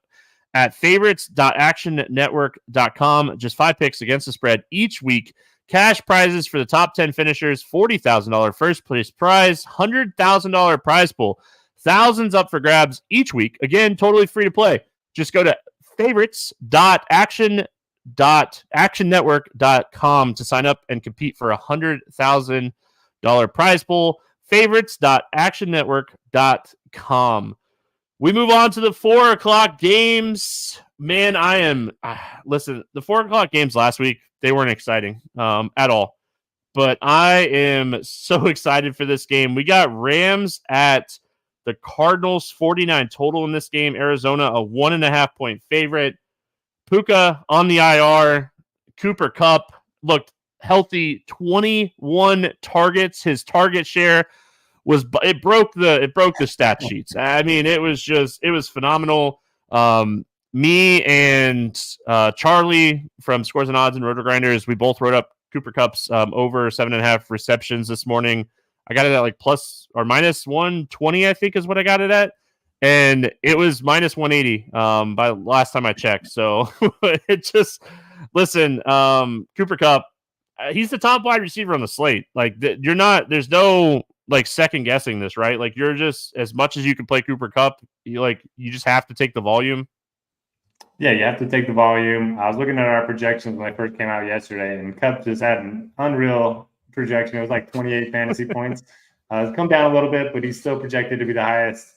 at favorites.actionnetwork.com. Just 5 picks against the spread each week. Cash prizes for the top 10 finishers, $40,000 first place prize, $100,000 prize pool, thousands up for grabs each week. Again, totally free to play. Just go to favorites.actionnetwork.com to sign up and compete for $100,000 prize pool. favorites.actionnetwork.com. We move on to the 4 o'clock games. Man, listen, the 4 o'clock games last week, they weren't exciting at all. But I am so excited for this game. We got Rams at the Cardinals, 49 total in this game. Arizona, a 1.5-point favorite. Puka on the IR. Cooper Kupp looked healthy, 21 targets. His target share it broke the stat sheets. I mean, it was phenomenal. Me and Charlie from Scores and Odds and RotoGrinders, we both wrote up Cooper Kupp's over 7.5 receptions this morning. I got it at plus or minus 120, I think is what I got it at. And it was minus 180 by last time I checked. So listen, Cooper Kupp, he's the top wide receiver on the slate. There's no second guessing this, right? You're just, as much as you can play Cooper Kupp, you just have to take the volume. Yeah, you have to take the volume. I was looking at our projections when I first came out yesterday, and Kupp just had an unreal projection. It was 28 fantasy points. It's come down a little bit, but he's still projected to be the highest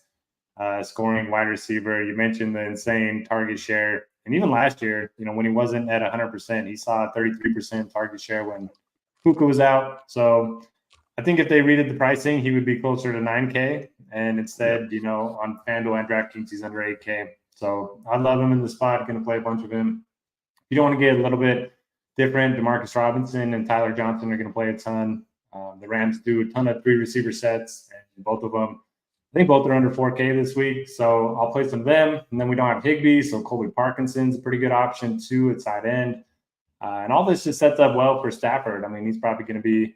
scoring wide receiver. You mentioned the insane target share. And even last year, when he wasn't at 100%, he saw a 33% target share when Puka was out. So I think if they redid the pricing, he would be closer to 9K. And instead, on FanDuel and DraftKings, he's under 8K. So I love him in the spot. Going to play a bunch of him. If you don't want to get a little bit different, Demarcus Robinson and Tyler Johnson are going to play a ton. The Rams do a ton of 3 receiver sets, and both of them I think both are under 4K this week, so I'll play some of them. And then we don't have Higbee, so Colby Parkinson's a pretty good option too at tight end. And all this just sets up well for Stafford. I mean, he's probably going to be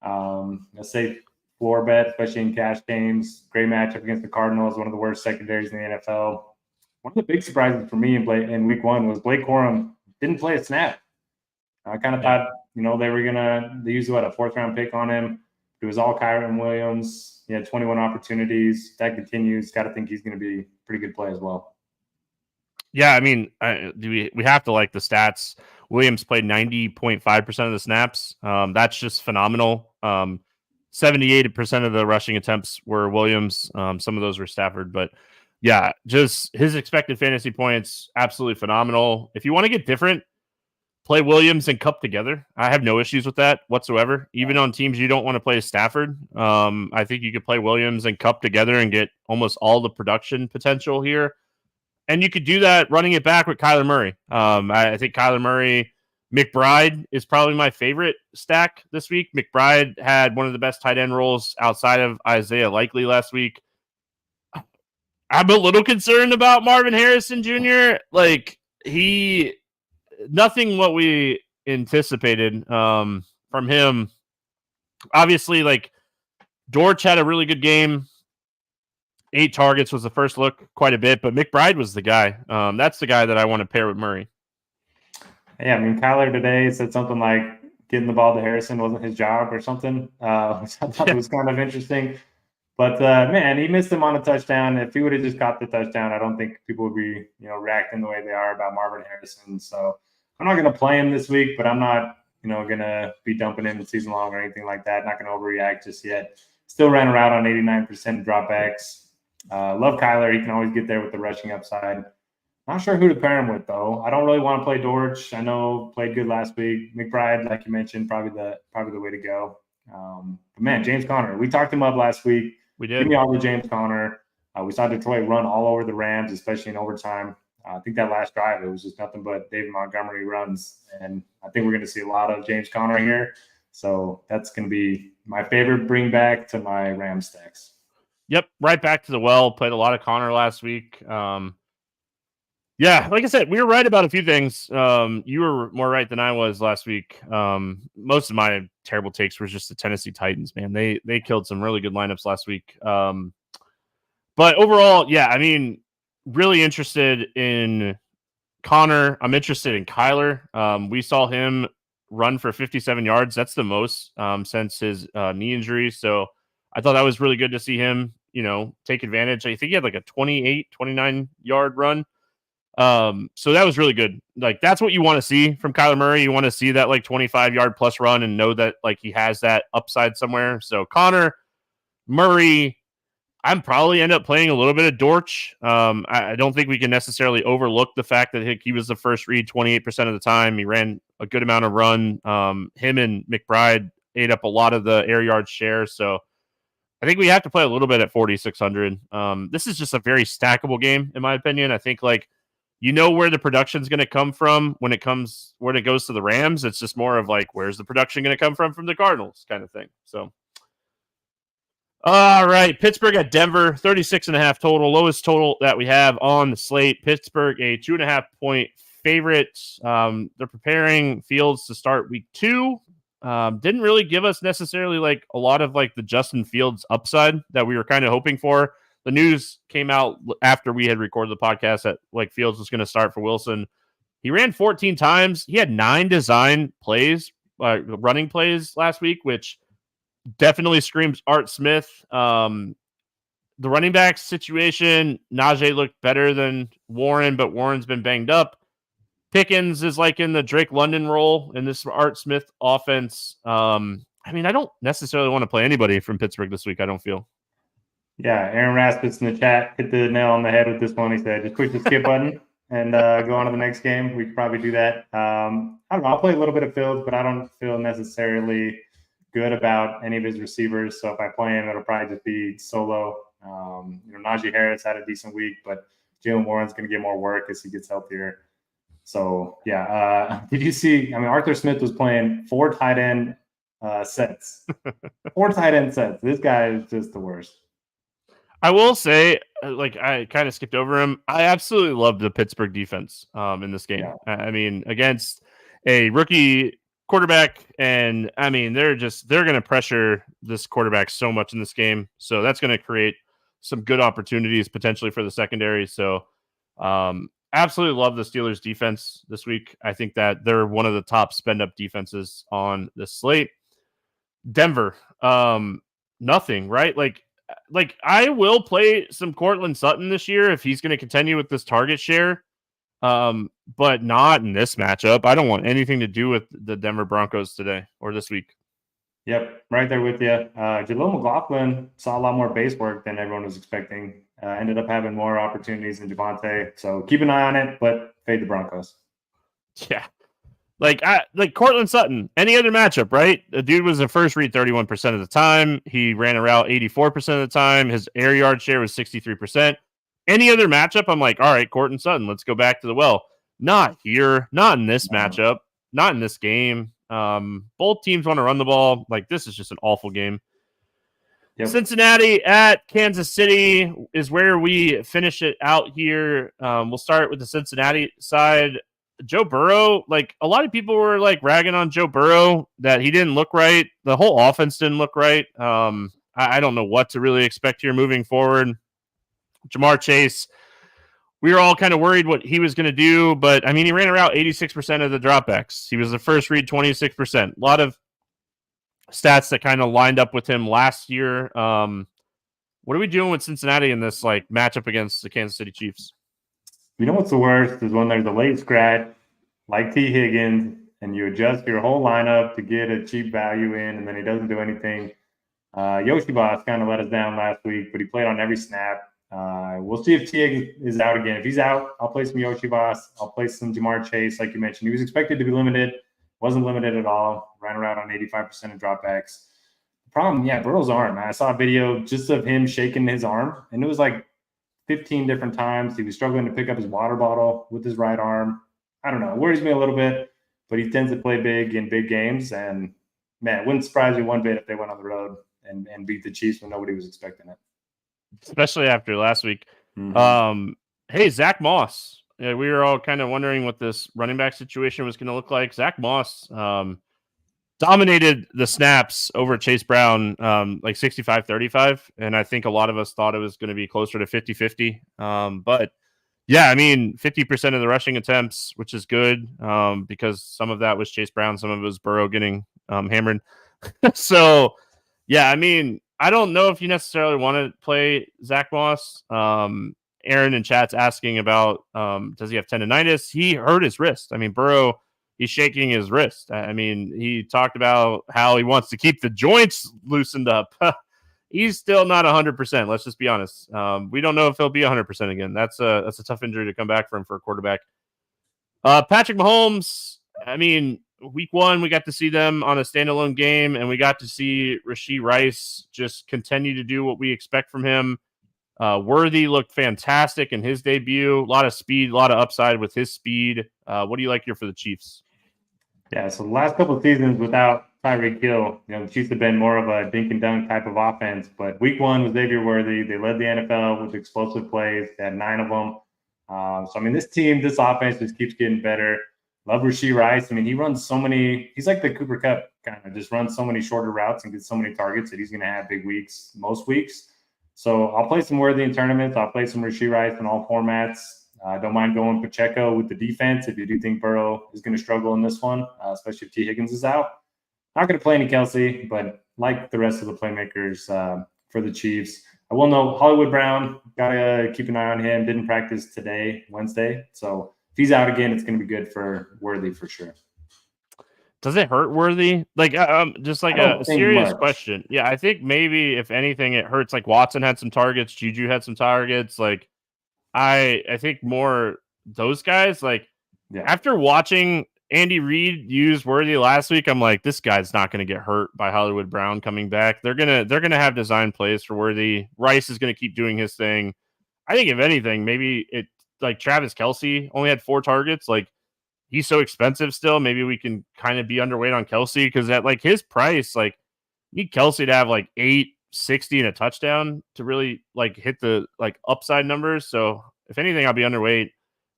a safe floor bet, especially in cash games. Great matchup against the Cardinals, one of the worst secondaries in the NFL. One of the big surprises for me in week one was Blake Corum didn't play a snap. I kind of thought, they were going to use a fourth-round pick on him. It was all Kyren Williams. He had 21 opportunities. That continues. Got to think he's going to be a pretty good play as well. Yeah, I mean, we have to like the stats. Williams played 90.5% of the snaps. That's just phenomenal. 78% of the rushing attempts were Williams. Some of those were Stafford, but yeah, just his expected fantasy points, absolutely phenomenal. If you want to get different, play Williams and Kupp together. I have no issues with that whatsoever. Even on teams you don't want to play Stafford, I think you could play Williams and Kupp together and get almost all the production potential here. And you could do that running it back with Kyler Murray. I think Kyler Murray, McBride is probably my favorite stack this week. McBride had one of the best tight end roles outside of Isaiah Likely last week. I'm a little concerned about Marvin Harrison Jr. Nothing what we anticipated from him. Obviously, Dortch had a really good game. 8 targets was the first look quite a bit, but McBride was the guy. That's the guy that I want to pair with Murray. Yeah, I mean, Kyler today said something like getting the ball to Harrison wasn't his job or something, which I thought was kind of interesting. But, man, he missed him on a touchdown. If he would have just caught the touchdown, I don't think people would be, reacting the way they are about Marvin Harrison. So I'm not going to play him this week, but I'm not, going to be dumping him season long or anything like that. Not going to overreact just yet. Still ran around on 89% dropbacks. Love Kyler. He can always get there with the rushing upside. Not sure who to pair him with, though. I don't really want to play Dortch. I know played good last week. McBride, like you mentioned, probably the way to go. But man, James Conner, we talked him up last week. We did. Give me all the James Conner. We saw Detroit run all over the Rams, especially in overtime. I think that last drive, it was just nothing but David Montgomery runs. And I think we're going to see a lot of James Conner here. So that's going to be my favorite bring back to my Ram stacks. Yep, right back to the well. Played a lot of Conner last week. Yeah, like I said, we were right about a few things. You were more right than I was last week. Most of my terrible takes were just the Tennessee Titans, man. They killed some really good lineups last week. But overall, yeah, I mean, really interested in Conner. I'm interested in Kyler. We saw him run for 57 yards. That's the most since his knee injury. So I thought that was really good to see him, take advantage. I think he had a 29 yard run. So that was really good. That's what you want to see from Kyler Murray. You want to see that 25 yard plus run and know that he has that upside somewhere. So Conner, Murray, I'm probably end up playing a little bit of Dortch. I don't think we can necessarily overlook the fact that he was the first read 28% of the time. He ran a good amount of run. Him and McBride ate up a lot of the air yard share. So I think we have to play a little bit at 4,600. This is just a very stackable game, in my opinion. I think where the production is going to come from when it goes to the Rams. It's just more of where's the production going to come from the Cardinals kind of thing. So, all right. Pittsburgh at Denver, 36.5 total, lowest total that we have on the slate. Pittsburgh, a 2.5 point favorite. They're preparing Fields to start week 2. Didn't really give us necessarily a lot of the Justin Fields upside that we were kind of hoping for. The news came out after we had recorded the podcast that Fields was going to start for Wilson. He ran 14 times. He had 9 design plays, running plays last week, which definitely screams Art Smith. The running back situation, Najee looked better than Warren, but Warren's been banged up. Pickens is in the Drake London role in this Art Smith offense. I don't necessarily want to play anybody from Pittsburgh this week, I don't feel. Yeah, Aaron Raspis in the chat hit the nail on the head with this one. He said, just push the skip button and go on to the next game. We could probably do that. I don't know. I'll play a little bit of Fields, but I don't feel necessarily good about any of his receivers. So if I play him, it'll probably just be solo. Najee Harris had a decent week, but Jalen Warren's going to get more work as he gets healthier. So, yeah. Did you see – Arthur Smith was playing 4 tight end sets. 4 tight end sets. This guy is just the worst. I will say, like I kind of skipped over him. I absolutely love the Pittsburgh defense in this game. Yeah. I mean, against a rookie quarterback, and I mean they're going to pressure this quarterback so much in this game, so that's going to create some good opportunities potentially for the secondary. So, absolutely love the Steelers defense this week. I think that they're one of the top spend up defenses on the slate. Denver, nothing, right? Like I will play some Cortland Sutton this year if he's going to continue with this target share, but not in this matchup. I don't want anything to do with the Denver Broncos today or this week. Yep, right there with you. Jaleel McLaughlin saw a lot more base work than everyone was expecting. Ended up having more opportunities than Javonte, so keep an eye on it, but fade the Broncos. Yeah. Like Cortland Sutton, any other matchup, right? The dude was a first read 31% of the time. He ran a route 84% of the time. His air yard share was 63%. Any other matchup, I'm like, all right, Cortland Sutton, let's go back to the well. Not here, not in this matchup, not in this game. Both teams want to run the ball. Like, this is just an awful game. Yep. Cincinnati at Kansas City is where we finish it out here. We'll start with the Cincinnati side. Joe Burrow, like a lot of people were like ragging on Joe Burrow that he didn't look right. The whole offense didn't look right. I don't know what to really expect here moving forward. Jamar Chase, we were all kind of worried what he was going to do, but I mean, he ran around 86% of the dropbacks. He was the first read 26%. A lot of stats that kind of lined up with him last year. What are we doing with Cincinnati in this like matchup against the Kansas City Chiefs? You know what's the worst is when there's a late scratch like T. Higgins and you adjust your whole lineup to get a cheap value in, and then he doesn't do anything. Yoshi Boss kind of let us down last week, but he played on every snap. We'll see if T. Higgins is out again. If he's out, I'll play some Yoshi Boss. I'll play some Jamar Chase, like you mentioned. He was expected to be limited. Wasn't limited at all. Ran around on 85% of dropbacks. The problem, Burrow's arm. I saw a video just of him shaking his arm, and it was like 15 different times. He was struggling to pick up his water bottle with his right arm. I don't know. It worries me a little bit, but he tends to play big in big games. And, man, it wouldn't surprise me one bit if they went on the road and beat the Chiefs when nobody was expecting it. Especially after last week. Mm-hmm. Hey, Zach Moss. We were all kind of wondering what this running back situation was going to look like. Zach Moss dominated the snaps over Chase Brown, like 65-35. And I think a lot of us thought it was going to be closer to 50-50. But yeah, I mean, 50% of the rushing attempts, which is good because some of that was Chase Brown. Some of it was Burrow getting hammered. So yeah, I mean, I don't know if you necessarily want to play Zach Moss. Aaron in chat's asking about, does he have tendonitis? He hurt his wrist. I mean, Burrow, he's shaking his wrist. I mean, he talked about how he wants to keep the joints loosened up. He's still not 100%. Let's just be honest. We don't know if he'll be 100% again. That's a tough injury to come back from for a quarterback. Patrick Mahomes, I mean, week one, we got to see them on a standalone game, and we got to see Rashee Rice just continue to do what we expect from him. Worthy looked fantastic in his debut. A lot of speed, a lot of upside with his speed. What do you like here for the Chiefs? Yeah, so the last couple of seasons without Tyreek Hill, the Chiefs have been more of a dink and dunk type of offense. But week one was Xavier Worthy. They led the NFL with explosive plays. They had 9 of them. So, I mean, this offense just keeps getting better. Love Rashee Rice. I mean, he runs so many – he's like the Cooper Kupp kind of, just runs so many shorter routes and gets so many targets that he's going to have big weeks most weeks. So I'll play some Worthy in tournaments. I'll play some Rashee Rice in all formats. I don't mind going Pacheco with the defense if you do think Burrow is going to struggle in this one, especially if T. Higgins is out. Not going to play any Kelsey, but like the rest of the playmakers for the Chiefs. I will know Hollywood Brown, got to keep an eye on him. Didn't practice today, Wednesday. So if he's out again, it's going to be good for Worthy for sure. Does it hurt Worthy? Like, just like a serious question. Yeah, I think maybe if anything, it hurts. Like Watson had some targets, Juju had some targets. Like, I think more those guys. Like, after watching Andy Reid use Worthy last week, I'm like, this guy's not going to get hurt by Hollywood Brown coming back. They're gonna have design plays for Worthy. Rice is going to keep doing his thing. I think if anything, maybe it like Travis Kelce only had 4 targets. Like, he's so expensive still. Maybe we can kind of be underweight on Kelce because at like his price, like you need Kelce to have like 8 60 and a touchdown to really like hit the like upside numbers. So if anything, I'll be underweight.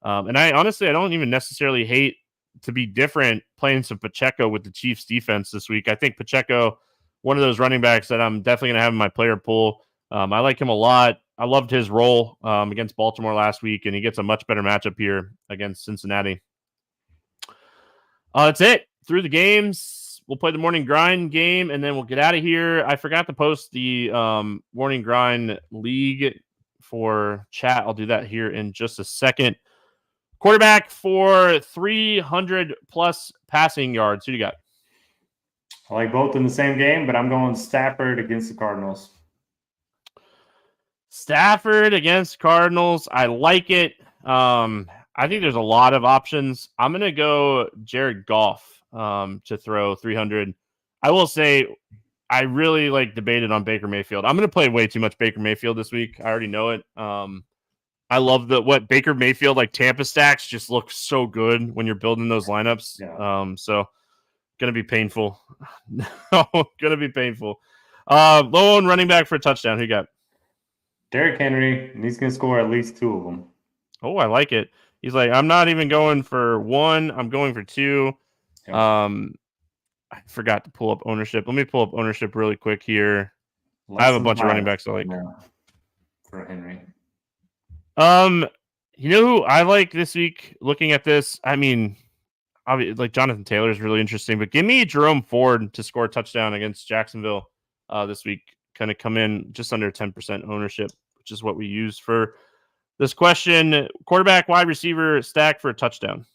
And I don't even necessarily hate to be different playing some Pacheco with the Chiefs defense this week. I think Pacheco, one of those running backs that I'm definitely going to have in my player pool. I like him a lot. I loved his role against Baltimore last week, and he gets a much better matchup here against Cincinnati. That's it. Through the games, we'll play the morning grind game, and then we'll get out of here. I forgot to post the morning grind league for chat. I'll do that here in just a second. Quarterback for 300 plus passing yards. Who do you got? I like both in the same game, but I'm going Stafford against the Cardinals. Stafford against Cardinals. I like it. I think there's a lot of options. I'm going to go Jared Goff to throw 300. I will say I really debated on Baker Mayfield. I'm going to play way too much Baker Mayfield this week. I already know it. I love what Baker Mayfield, Tampa stacks just look so good when you're building those lineups. Yeah. So going to be painful. Going to be painful. Low on running back for a touchdown. Who you got? Derrick Henry, and he's going to score at least 2 of them. Oh, I like it. He's like, I'm not even going for 1. I'm going for 2. Yep. I forgot to pull up ownership. Let me pull up ownership really quick here. I have a bunch of running backs I like. For Henry. You know who I like this week looking at this? I mean, Jonathan Taylor is really interesting, but give me Jerome Ford to score a touchdown against Jacksonville this week. Kind of come in just under 10% ownership, which is what we use for this question. Quarterback, wide receiver, stack for a touchdown.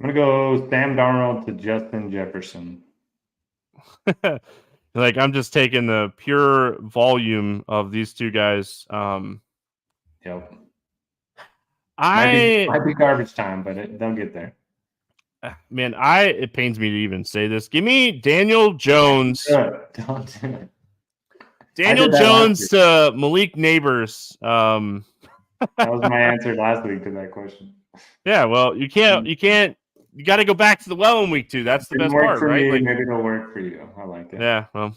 I'm going to go Sam Darnold to Justin Jefferson. I'm just taking the pure volume of these two guys. Yep. Might be garbage time, but they'll get there. Man, it pains me to even say this. Give me Daniel Jones. Don't do it. Daniel Jones to Malik Neighbors. That was my answer last week to that question. Yeah, well, you can't. You got to go back to the well in week 2. That's the best part, right? Maybe it'll work for you. I like it. Yeah, well,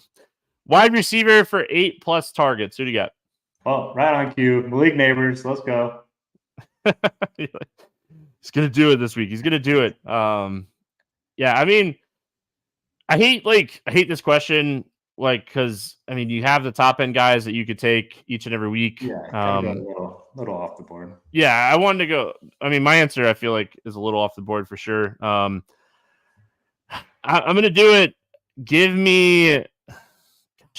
wide receiver for 8+ targets. Who do you got? Well, right on cue. Malik Neighbors. Let's go. He's gonna do it this week. He's gonna do it. Yeah. I mean, I hate this question. Because you have the top end guys that you could take each and every week. Yeah, a little off the board. Yeah, I wanted to go. My answer I feel like is a little off the board for sure. I'm gonna do it. Give me.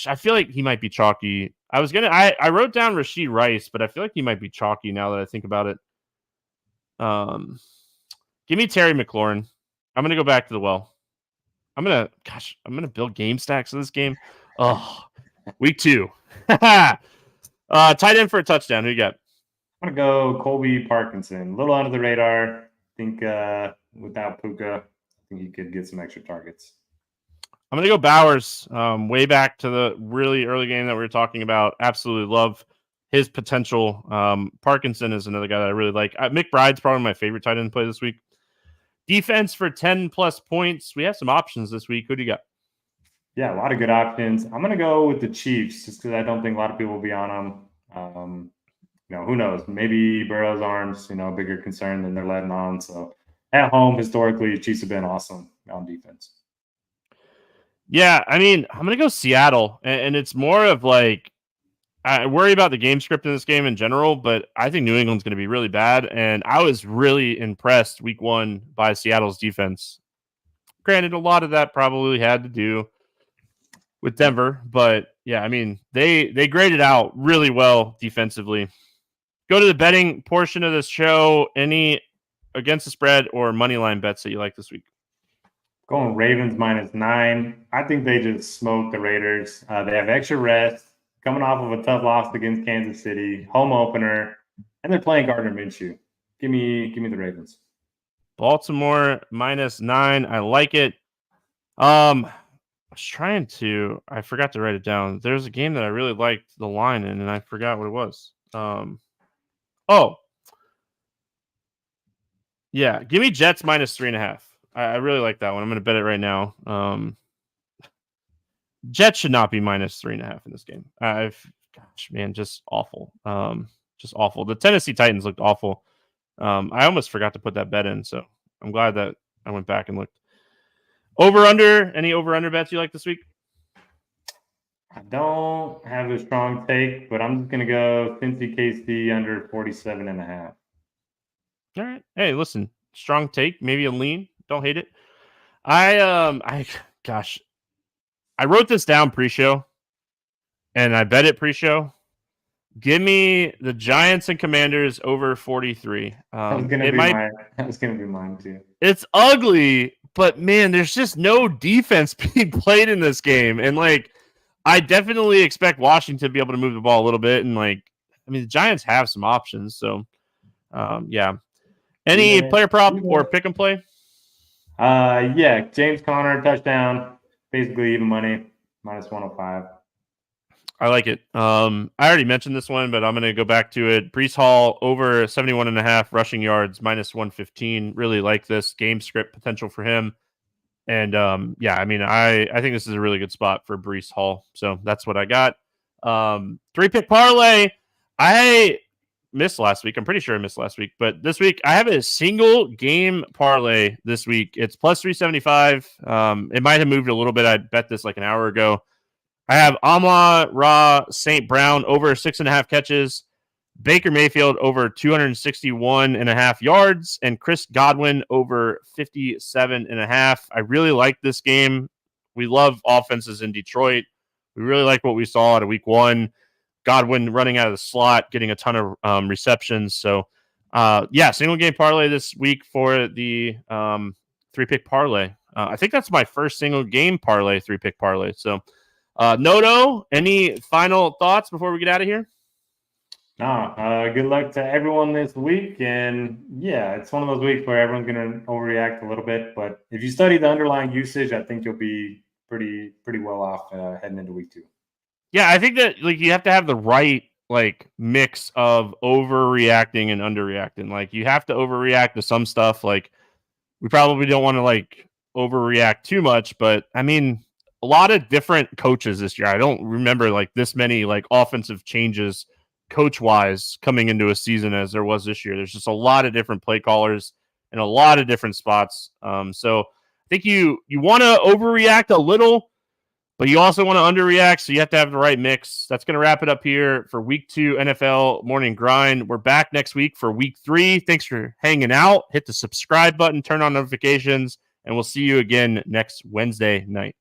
I feel like he might be chalky. I wrote down Rashee Rice, but I feel like he might be chalky now that I think about it. Give me Terry McLaurin. I'm gonna go back to the well. I'm gonna build game stacks of this game. Oh, week 2. Tight end for a touchdown. Who you got? I'm gonna go Colby Parkinson. A little under the radar. I think without Puka, I think he could get some extra targets. I'm gonna go Bowers. Way back to the really early game that we were talking about. Absolutely love his potential. Parkinson is another guy that I really like. McBride's probably my favorite tight end play this week. Defense for 10+ points. We have some options this week. Who do you got? Yeah, a lot of good options. I'm going to go with the Chiefs just because I don't think a lot of people will be on them. Who knows? Maybe Burrow's arms, a bigger concern than they're letting on. So at home, historically, the Chiefs have been awesome on defense. Yeah, I'm going to go Seattle. And it's more of I worry about the game script in this game in general, but I think New England's going to be really bad. And I was really impressed week 1 by Seattle's defense. Granted, a lot of that probably had to do with Denver, but yeah, they graded out really well defensively. Go to the betting portion of this show. Any against the spread or money line bets that you like this week? Going Ravens -9. I think they just smoked the Raiders. They have extra rest. Coming off of a tough loss against Kansas City, home opener, and they're playing Gardner Minshew. Give me the Ravens. Baltimore -9. I like it. I forgot to write it down. There's a game that I really liked the line in, and I forgot what it was. Yeah, give me Jets -3.5. I really like that one. I'm going to bet it right now. Jets should not be minus 3.5 in this game. Gosh, man, just awful. Just awful. The Tennessee Titans looked awful. I almost forgot to put that bet in, so I'm glad that I went back and looked. Over-under, any over-under bets you like this week? I don't have a strong take, but I'm just going to go Cincy KC under 47.5. All right. Hey, listen, strong take, maybe a lean. Don't hate it. I wrote this down pre-show, and I bet it pre-show. Give me the Giants and Commanders over 43. That was going to be mine too. It's ugly, but man, there's just no defense being played in this game, and I definitely expect Washington to be able to move the ball a little bit, and the Giants have some options. So, yeah. Any player prop or pick and play? Yeah, James Conner touchdown, basically even money, minus 105. I like it. I already mentioned this one, but I'm going to go back to it. Breece Hall over 71.5 rushing yards, minus 115. Really like this game script potential for him. And I think this is a really good spot for Breece Hall. So that's what I got. 3-pick parlay. I missed last week. I'm pretty sure I missed last week, but this week I have a single game parlay this week. It's plus 375. It might have moved a little bit. I bet this like an hour ago. I have Amon-Ra St. Brown over 6.5 catches, Baker Mayfield over 261.5 yards, and Chris Godwin over 57.5. I really like this game. We love offenses in Detroit. We really like what we saw out of week 1. Godwin running out of the slot, getting a ton of receptions. So, single game parlay this week for the 3-pick parlay. I think that's my first single game parlay, 3-pick parlay. So, Noto, any final thoughts before we get out of here? Good luck to everyone this week. And yeah, it's one of those weeks where everyone's going to overreact a little bit. But if you study the underlying usage, I think you'll be pretty well off heading into week 2. Yeah, I think that you have to have the right mix of overreacting and underreacting. You have to overreact to some stuff. We probably don't want to overreact too much, but I mean, a lot of different coaches this year. I don't remember this many offensive changes coach-wise coming into a season as there was this year. There's just a lot of different play callers in a lot of different spots. So I think you want to overreact a little, but you also want to underreact, so you have to have the right mix. That's going to wrap it up here for Week 2 NFL Morning Grind. We're back next week for Week 3. Thanks for hanging out. Hit the subscribe button, turn on notifications, and we'll see you again next Wednesday night.